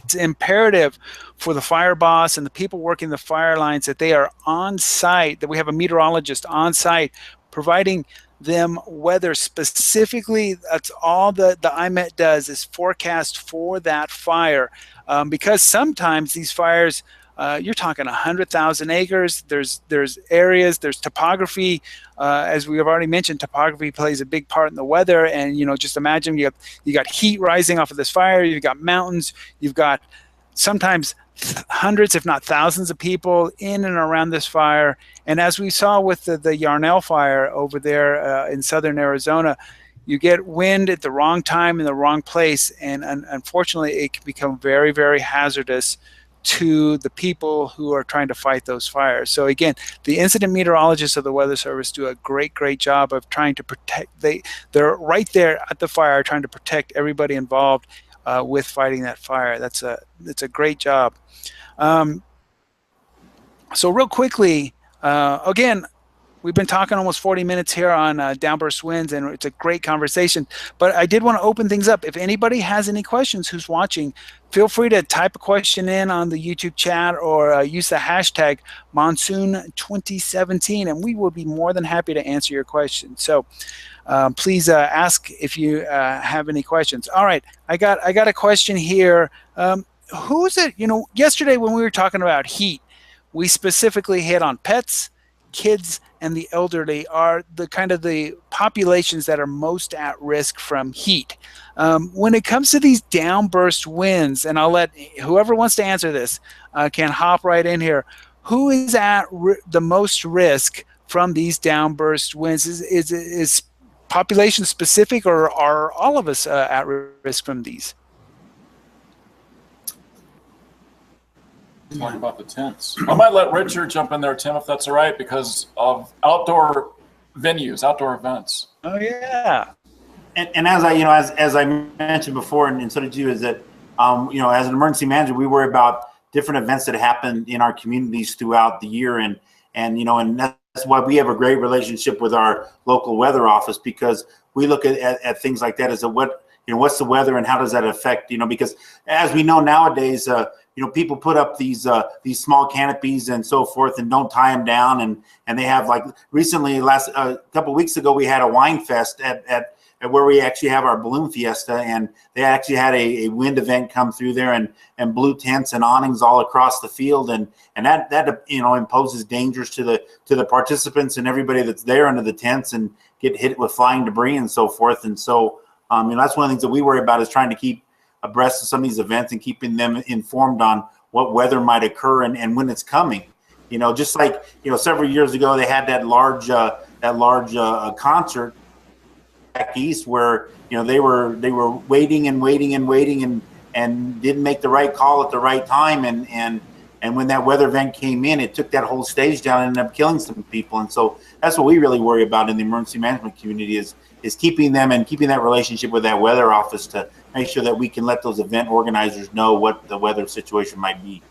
S1: It's imperative for the fire boss and the people working the fire lines that they are on site, that we have a meteorologist on site providing them weather specifically. That's all the IMET does, is forecast for that fire, because sometimes these fires, you're talking 100,000 acres. There's areas, there's topography. As we have already mentioned, topography plays a big part in the weather. And just imagine you got heat rising off of this fire. You've got mountains. You've got sometimes hundreds, if not thousands, of people in and around this fire. And as we saw with the Yarnell fire over there in southern Arizona, you get wind at the wrong time in the wrong place, and unfortunately, it can become very, very hazardous to the people who are trying to fight those fires. So again, the incident meteorologists of the Weather Service do a great great job of trying to protect. They're right there at the fire trying to protect everybody involved with fighting that fire. It's a great job. So real quickly, again, we've been talking almost 40 minutes here on downburst winds, and it's a great conversation. But I did want to open things up. If anybody has any questions who's watching, feel free to type a question in on the YouTube chat, or use the hashtag Monsoon2017, and we will be more than happy to answer your question. So please ask if you have any questions. All right, I got a question here. Who's it? Yesterday when we were talking about heat, we specifically hit on pets, kids, and the elderly are the populations that are most at risk from heat. When it comes to these downburst winds, and I'll let whoever wants to answer this can hop right in here. Who is at the most risk from these downburst winds? Is population specific, or are all of us at risk from these?
S3: Talk about the tents. I might let Richard jump in there, Tim, if that's all right, because of outdoor venues, outdoor events.
S1: Oh yeah.
S2: And as I mentioned before, and so did you, is that as an emergency manager, we worry about different events that happen in our communities throughout the year, and that's why we have a great relationship with our local weather office, because we look at things like that as what's the weather and how does that affect, because as we know nowadays, people put up these small canopies and so forth and don't tie them down, and they have, like, recently, last couple of weeks ago, we had a wine fest at where we actually have our balloon fiesta, and they actually had a wind event come through there and blew tents and awnings all across the field, and that imposes dangers to the participants and everybody that's there under the tents, and get hit with flying debris and so forth. And so that's one of the things that we worry about, is trying to keep abreast of some of these events and keeping them informed on what weather might occur and when it's coming. Just like several years ago, they had that large concert back east where they were waiting and didn't make the right call at the right time, and when that weather event came in, it took that whole stage down and ended up killing some people. And so that's what we really worry about in the emergency management community, is keeping that relationship with that weather office to make sure that we can let those event organizers know what the weather situation might be.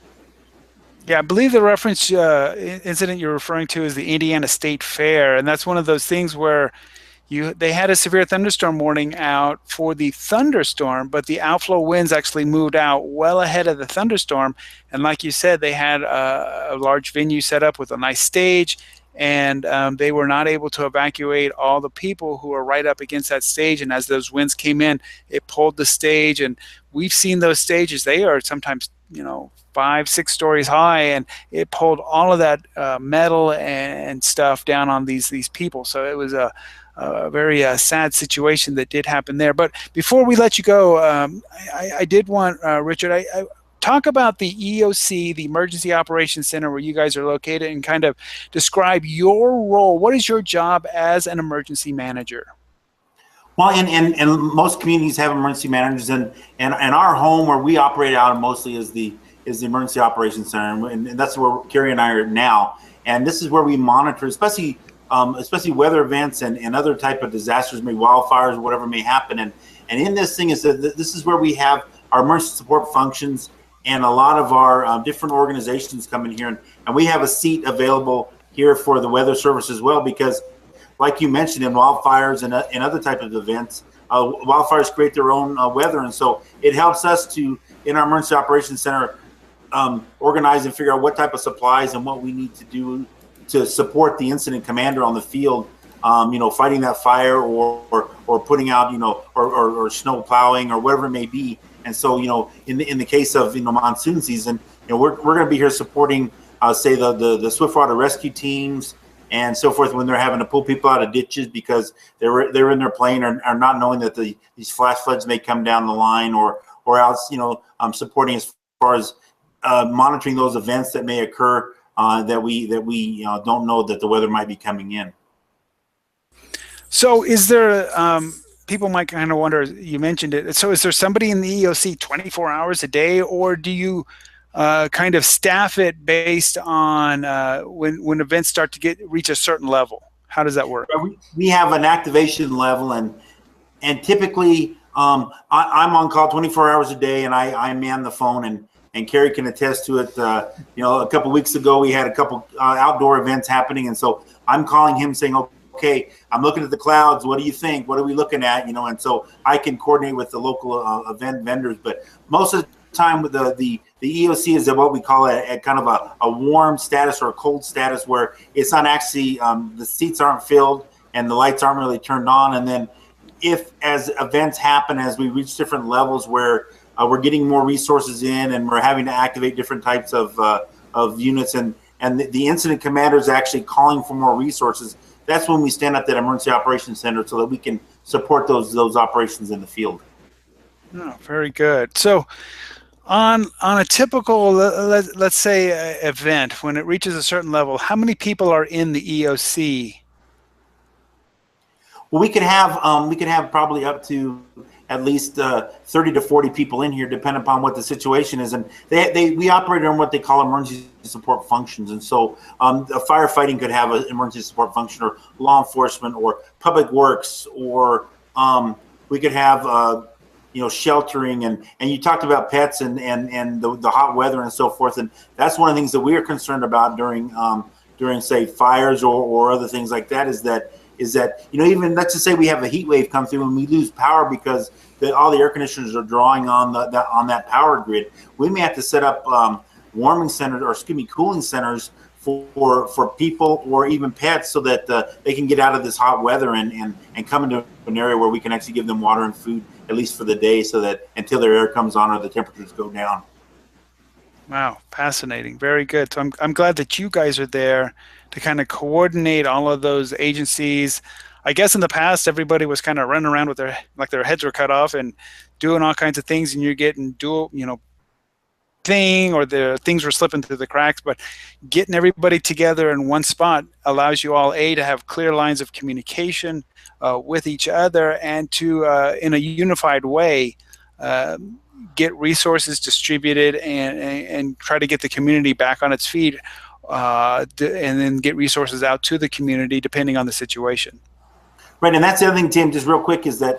S1: Yeah, I believe the reference incident you're referring to is the Indiana State Fair, and that's one of those things where they had a severe thunderstorm warning out for the thunderstorm, but the outflow winds actually moved out well ahead of the thunderstorm. And like you said, they had a large venue set up with a nice stage, and they were not able to evacuate all the people who were right up against that stage. And as those winds came in, it pulled the stage. And we've seen those stages. They are sometimes, 5, 6 stories high, and it pulled all of that metal and stuff down on these people. So it was a very sad situation that did happen there. But before we let you go, I did want, Richard, I talk about the EOC, the Emergency Operations Center, where you guys are located, and kind of describe your role. What is your job as an emergency manager?
S2: Well, and most communities have emergency managers, and our home where we operate out of mostly is the Emergency Operations Center, and that's where Carrie and I are now. And this is where we monitor, especially weather events and other type of disasters, maybe wildfires or whatever may happen. And in this thing is that this is where we have our emergency support functions, and a lot of our different organizations come in here, and we have a seat available here for the weather service as well, because like you mentioned, in wildfires and other type of events, wildfires create their own weather. And so it helps us to, in our Emergency Operations Center, organize and figure out what type of supplies and what we need to do to support the incident commander on the field, fighting that fire or putting out, or snow plowing or whatever it may be. And so, in the case of, monsoon season, we're going to be here supporting, say the swiftwater rescue teams and so forth, when they're having to pull people out of ditches because they're in their plane or not knowing that these flash floods may come down the line, or else, supporting as far as monitoring those events that may occur that we don't know that the weather might be coming in.
S1: So is there, people might kind of wonder, you mentioned it, so is there somebody in the EOC 24 hours a day, or do you kind of staff it based on when events start to reach a certain level? How does that work?
S2: We have an activation level, and typically I'm on call 24 hours a day, and I man the phone, and Carrie can attest to it. A couple weeks ago we had a couple outdoor events happening, and so I'm calling him saying, okay, I'm looking at the clouds. What do you think? What are we looking at? And so I can coordinate with the local event vendors. But most of the time, with the EOC is what we call a kind of a warm status or a cold status, where it's not actually the seats aren't filled and the lights aren't really turned on. And then if as events happen, as we reach different levels where we're getting more resources in and we're having to activate different types of units, and the incident commander is actually calling for more resources, that's when we stand up that Emergency Operations Center so that we can support those operations in the field.
S1: Oh, very good. So on a typical, let's say, event, when it reaches a certain level, how many people are in the EOC?
S2: Well, we could have probably up to at least 30 to 40 people in here, depending upon what the situation is. And we operate on what they call emergency support functions. And so firefighting could have an emergency support function, or law enforcement, or public works, or we could have sheltering, and you talked about pets and the hot weather and so forth. And that's one of the things that we are concerned about during say fires or other things like that, is that even let's just say we have a heat wave come through and we lose power because all the air conditioners are drawing on that power grid. We may have to set up warming centers, or cooling centers for people or even pets, so that they can get out of this hot weather and come into an area where we can actually give them water and food, at least for the day, so that until their air comes on or the temperatures go down.
S1: Wow, fascinating. Very good. So I'm glad that you guys are there to kind of coordinate all of those agencies. I guess in the past, everybody was kind of running around with their heads were cut off and doing all kinds of things, and you're getting dual, thing, or the things were slipping through the cracks. But getting everybody together in one spot allows you all to have clear lines of communication with each other, and to in a unified way get resources distributed and try to get the community back on its feet, and then get resources out to the community depending on the situation.
S2: Right, and that's the other thing, Tim, just real quick, is that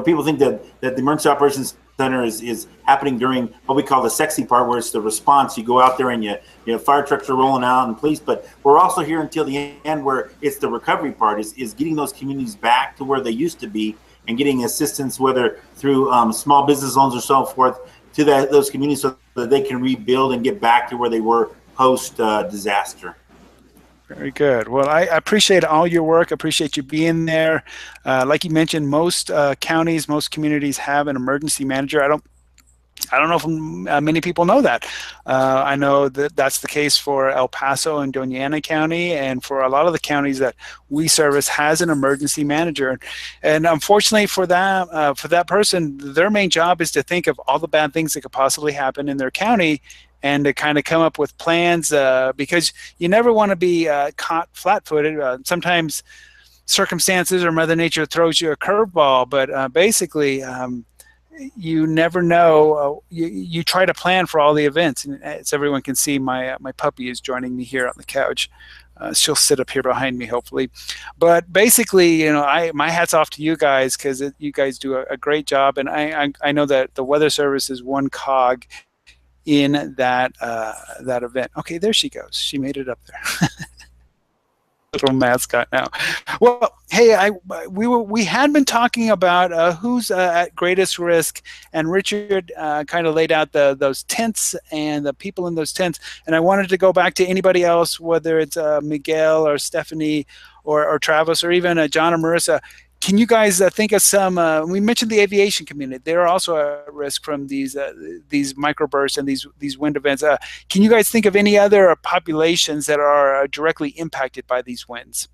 S2: people think that the Emergency Operations Center is happening during what we call the sexy part, where it's the response. You go out there and you fire trucks are rolling out and police, but we're also here until the end, where it's the recovery part, is getting those communities back to where they used to be, and getting assistance, whether through small business loans or so forth, to those communities, so that they can rebuild and get back to where they were post disaster.
S1: Very good. Well, I appreciate all your work. I appreciate you being there. Like you mentioned, most counties, most communities have an emergency manager. I don't know if many people know that. I know that that's the case for El Paso and Doña Ana County, and for a lot of the counties that we service has an emergency manager. And unfortunately for that person, their main job is to think of all the bad things that could possibly happen in their county, and to kind of come up with plans, because you never want to be caught flat-footed. Sometimes circumstances or Mother Nature throws you a curveball, but basically, you never know. You try to plan for all the events, and as everyone can see, my puppy is joining me here on the couch. She'll sit up here behind me, hopefully. But basically, my hat's off to you guys, because you guys do a great job, and I know that the Weather Service is one cog in that event. Okay, there she goes. She made it up there. Little mascot now. Well, hey, we had been talking about who's at greatest risk, and Richard kind of laid out those tents and the people in those tents. And I wanted to go back to anybody else, whether it's Miguel or Stephanie or Travis or even John or Marissa. Can you guys think of some? We mentioned the aviation community; they're also at risk from these microbursts and these wind events. Can you guys think of any other populations that are directly impacted by these winds?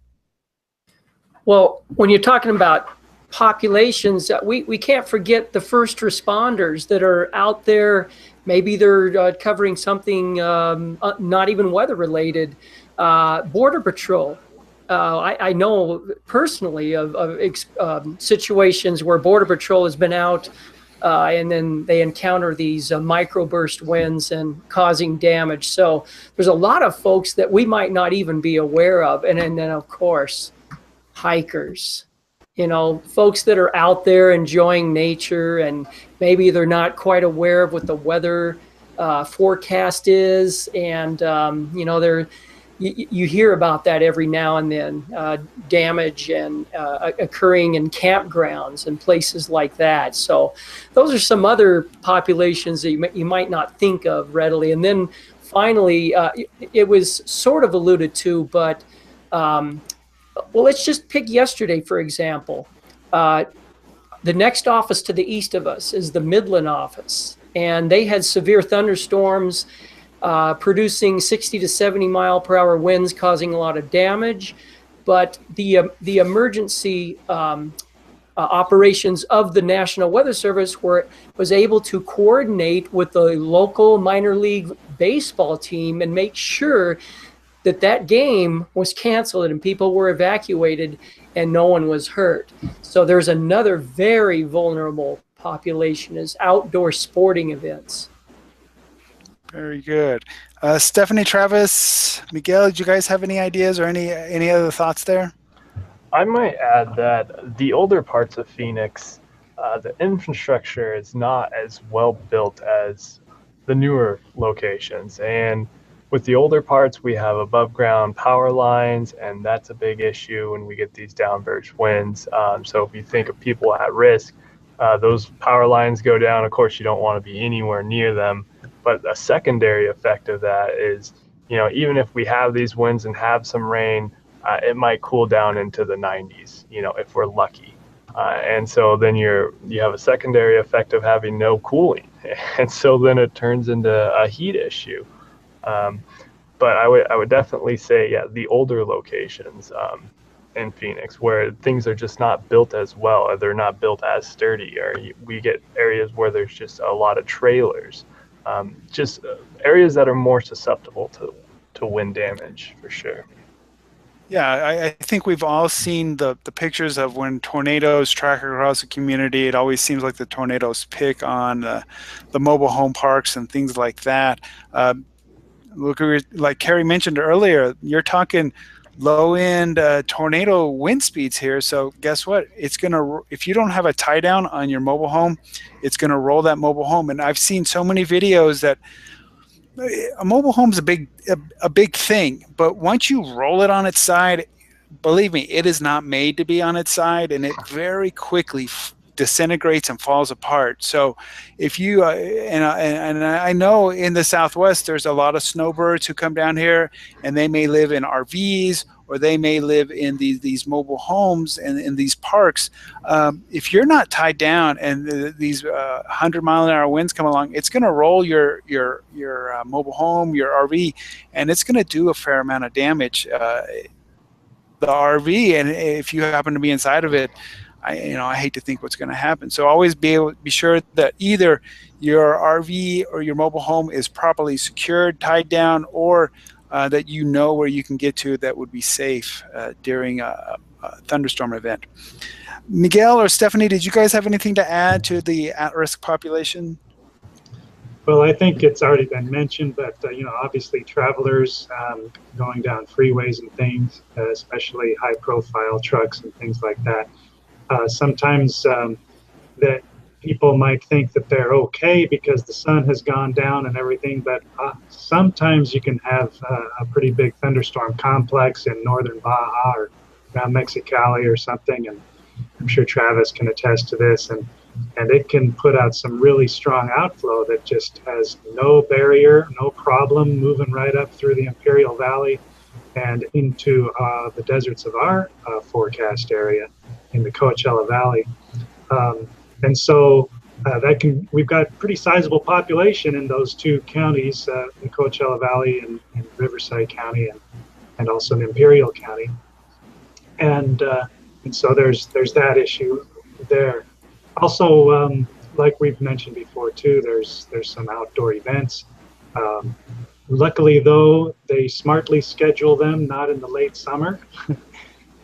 S8: Well, when you're talking about populations, we can't forget the first responders that are out there. Maybe they're covering something not even weather related. Border Patrol. I know personally of situations where Border Patrol has been out and then they encounter these microburst winds and causing damage. So there's a lot of folks that we might not even be aware of. And then, of course, hikers. Folks that are out there enjoying nature, and maybe they're not quite aware of what the weather forecast is. And, you hear about that every now and then, damage and occurring in campgrounds and places like that. So those are some other populations that you might not think of readily. And then finally, it was sort of alluded to, but well, let's just pick yesterday, for example. The next office to the east of us is the Midland office, and they had severe thunderstorms producing 60 to 70 mile per hour winds, causing a lot of damage. But the emergency operations of the National Weather Service was able to coordinate with the local minor league baseball team and make sure that game was canceled and people were evacuated and no one was hurt. So there's another very vulnerable population, is outdoor sporting events.
S1: Very good. Stephanie, Travis, Miguel, did you guys have any ideas or any other thoughts there?
S5: I might add that the older parts of Phoenix, the infrastructure is not as well built as the newer locations. And with the older parts, we have above ground power lines, and that's a big issue when we get these downburst winds. So if you think of people at risk, those power lines go down. Of course, you don't want to be anywhere near them. But a secondary effect of that is, even if we have these winds and have some rain, it might cool down into the 90s, if we're lucky. And so then you have a secondary effect of having no cooling. And so then it turns into a heat issue. But I would definitely say, the older locations in Phoenix where things are just not built as well, or they're not built as sturdy, or we get areas where there's just a lot of trailers. Just areas that are more susceptible to wind damage, for sure.
S1: Yeah, I think we've all seen the pictures of when tornadoes track across a community. It always seems like the tornadoes pick on the mobile home parks and things like that. Look, like Carrie mentioned earlier, you're talking low-end tornado wind speeds here. So guess what? It's gonna, if you don't have a tie down on your mobile home, it's gonna roll that mobile home. And I've seen so many videos that a mobile home's a big thing, but once you roll it on its side, believe me, it is not made to be on its side, and it very quickly disintegrates and falls apart. So if you and I know in the Southwest there's a lot of snowbirds who come down here, and they may live in RVs, or they may live in these mobile homes and in these parks. If you're not tied down and these 100-mile-an-hour winds come along, it's going to roll your mobile home, your RV, and it's going to do a fair amount of damage. The RV, and if you happen to be inside of it, I hate to think what's going to happen. So always be sure that either your RV or your mobile home is properly secured, tied down, or that you know where you can get to that would be safe during a thunderstorm event. Miguel or Stephanie, did you guys have anything to add to the at-risk population?
S4: Well, I think it's already been mentioned, but obviously travelers going down freeways and things, especially high-profile trucks and things like that. Sometimes that people might think that they're okay because the sun has gone down and everything, but sometimes you can have a pretty big thunderstorm complex in northern Baja or around Mexicali or something, and I'm sure Travis can attest to this, and it can put out some really strong outflow that just has no barrier, no problem, moving right up through the Imperial Valley and into the deserts of our forecast area in the Coachella Valley. And so we've got pretty sizable population in those two counties, the Coachella Valley and Riverside County, and also in Imperial County. And so there's that issue there. Also, like we've mentioned before too, there's some outdoor events. Luckily, though, they smartly schedule them not in the late summer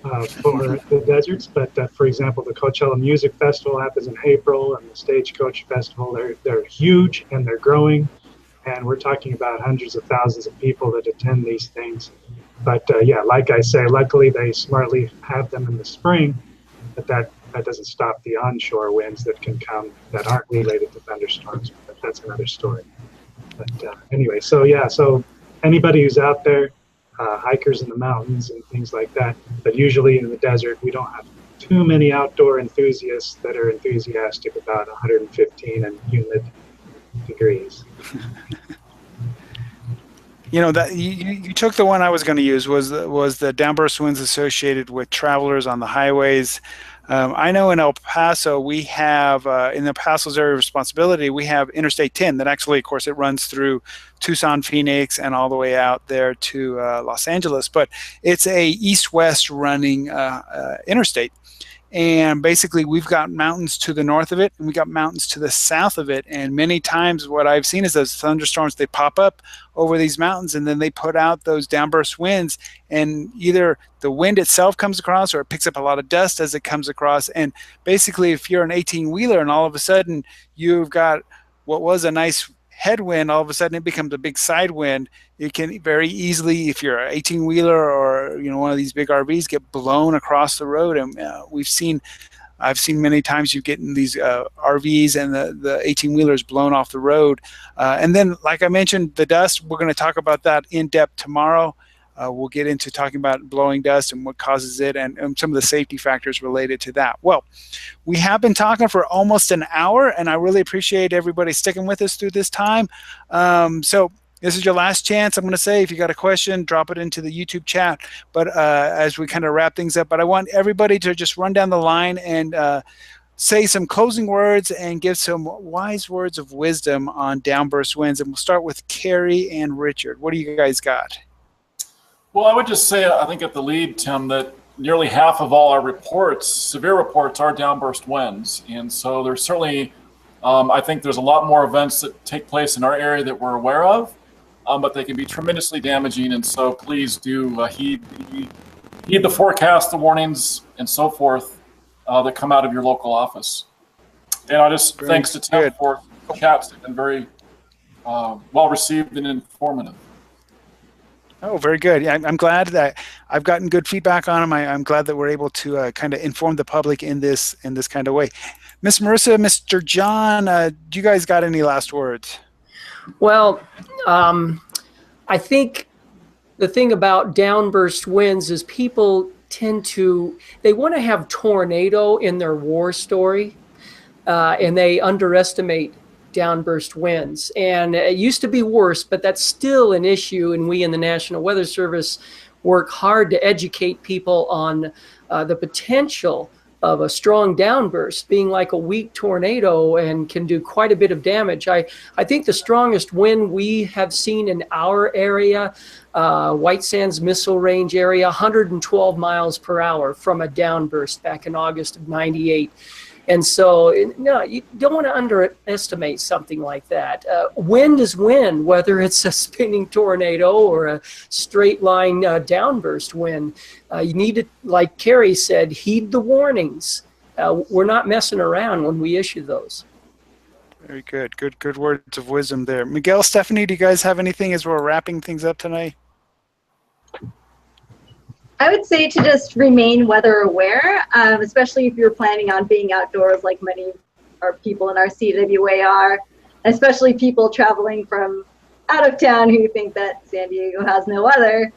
S4: for the deserts, but for example, the Coachella Music Festival happens in April, and the Stagecoach Festival, they're huge and they're growing, and we're talking about hundreds of thousands of people that attend these things. But yeah, like I say, luckily they smartly have them in the spring, but that doesn't stop the onshore winds that can come that aren't related to thunderstorms, but that's another story. But anyway, so yeah, so anybody who's out there, hikers in the mountains and things like that, but usually in the desert, we don't have too many outdoor enthusiasts that are enthusiastic about 115 and humid degrees.
S1: That you took the one I was going to use was the downburst winds associated with travelers on the highways. I know in El Paso we have in the Paso's area of responsibility we have Interstate 10 that actually, of course, it runs through Tucson, Phoenix, and all the way out there to Los Angeles. But it's a east-west running interstate. And basically, we've got mountains to the north of it, and we got mountains to the south of it. And many times what I've seen is those thunderstorms, they pop up over these mountains, and then they put out those downburst winds. And either the wind itself comes across, or it picks up a lot of dust as it comes across. And basically, if you're an 18-wheeler and all of a sudden you've got what was a nice headwind, all of a sudden it becomes a big side wind. It can very easily, if you're an 18-wheeler or one of these big RVs, get blown across the road. And I've seen many times you get in these RVs and the 18-wheelers blown off the road. And then, like I mentioned, the dust, we're going to talk about that in depth tomorrow. We'll get into talking about blowing dust and what causes it and some of the safety factors related to that. Well, we have been talking for almost an hour, and I really appreciate everybody sticking with us through this time. So this is your last chance. I'm going to say if you got a question, drop it into the YouTube chat. But as we kind of wrap things up, but I want everybody to just run down the line and say some closing words and give some wise words of wisdom on downburst winds. And we'll start with Carrie and Richard. What do you guys got?
S3: Well, I would just say, I think at the lead, Tim, that nearly half of all our reports, severe reports, are downburst winds. And so there's certainly, I think there's a lot more events that take place in our area that we're aware of, but they can be tremendously damaging. And so please do heed the forecast, the warnings, and so forth that come out of your local office. And I just, thanks to Tim for chats. They've been very well received and informative.
S1: Oh, very good. Yeah, I'm glad that I've gotten good feedback on them. I'm glad that we're able to kind of inform the public in this kind of way. Miss Marissa, Mr. John, do you guys got any last words?
S8: Well, I think the thing about downburst winds is people they want to have tornado in their war story. and they underestimate downburst winds. And it used to be worse, but that's still an issue. And we in the National Weather Service work hard to educate people on the potential of a strong downburst being like a weak tornado and can do quite a bit of damage. I think the strongest wind we have seen in our area, White Sands Missile Range area, 112 miles per hour from a downburst back in August of '98. And so, no, you don't want to underestimate something like that. Wind is wind, whether it's a spinning tornado or a straight line downburst wind. You need to, like Carrie said, heed the warnings. We're not messing around when we issue those.
S1: Very good. Good words of wisdom there. Miguel, Stephanie, do you guys have anything as we're wrapping things up tonight?
S6: I would say to just remain weather aware, especially if you're planning on being outdoors like many our people in our CWA are, especially people traveling from out of town who think that San Diego has no weather.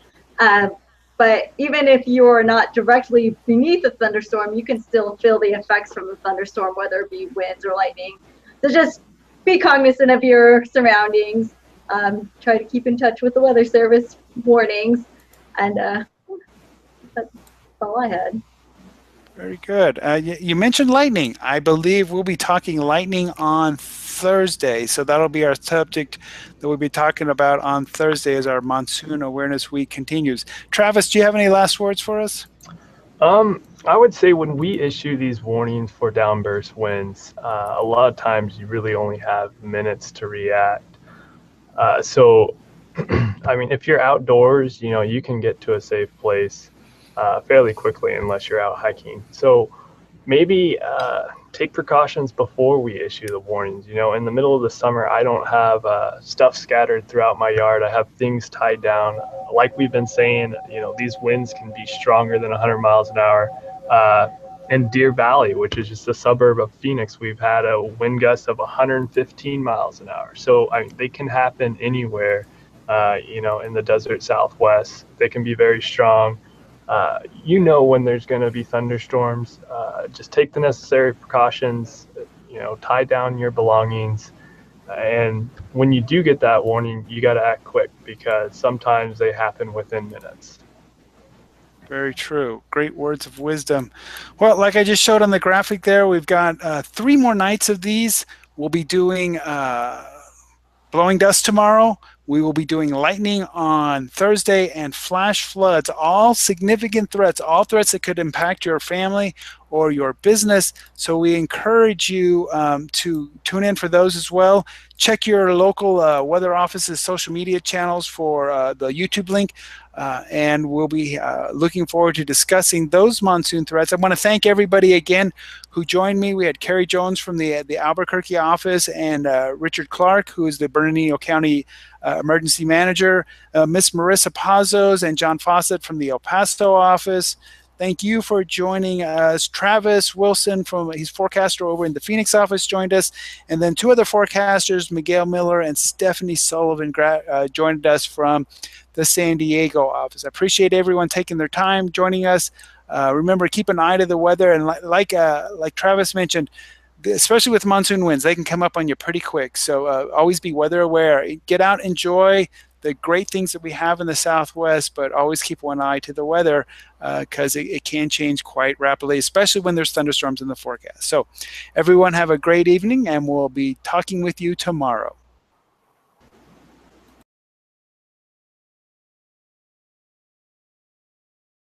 S6: But even if you're not directly beneath a thunderstorm, you can still feel the effects from the thunderstorm, whether it be winds or lightning. So just be cognizant of your surroundings. Try to keep in touch with the Weather Service warnings, and that's all I had.
S1: Very good. You mentioned lightning. I believe we'll be talking lightning on Thursday. So that'll be our subject that we'll be talking about on Thursday as our Monsoon Awareness Week continues. Travis, do you have any last words for us?
S5: I would say when we issue these warnings for downburst winds, a lot of times you really only have minutes to react. So, I mean, if you're outdoors, you know, you can get to a safe place fairly quickly unless you're out hiking. So maybe take precautions before we issue the warnings. You know, in the middle of the summer, I don't have stuff scattered throughout my yard. I have things tied down. Like we've been saying, you know, these winds can be stronger than 100 miles an hour. In Deer Valley, which is just a suburb of Phoenix, we've had a wind gust of 115 miles an hour. So I mean, they can happen anywhere, you know, in the desert Southwest. They can be very strong. You know when there's going to be thunderstorms. Just take the necessary precautions, you know, tie down your belongings. And when you do get that warning, you got to act quick because sometimes they happen within minutes.
S1: Very true. Great words of wisdom. Well, like I just showed on the graphic there, we've got 3 more nights of these. We'll be doing blowing dust tomorrow. We will be doing lightning on Thursday and flash floods, all significant threats, all threats that could impact your family or your business. So we encourage you to tune in for those as well. Check your local weather office's social media channels for the YouTube link. And we'll be looking forward to discussing those monsoon threats. I want to thank everybody again who joined me. We had Carrie Jones from the Albuquerque office and Richard Clark, who is the Bernalillo County Emergency Manager, Miss Marissa Pazos and John Fawcett from the El Paso office. Thank you for joining us. Travis Wilson, he's forecaster over in the Phoenix office, joined us. And then 2 other forecasters, Miguel Miller and Stephanie Sullivan, joined us from the San Diego office. I appreciate everyone taking their time joining us. Remember, keep an eye to the weather. And like Travis mentioned, especially with monsoon winds, they can come up on you pretty quick. So always be weather aware. Get out, enjoy the great things that we have in the Southwest, but always keep one eye to the weather because it can change quite rapidly, especially when there's thunderstorms in the forecast. So everyone have a great evening, and we'll be talking with you tomorrow.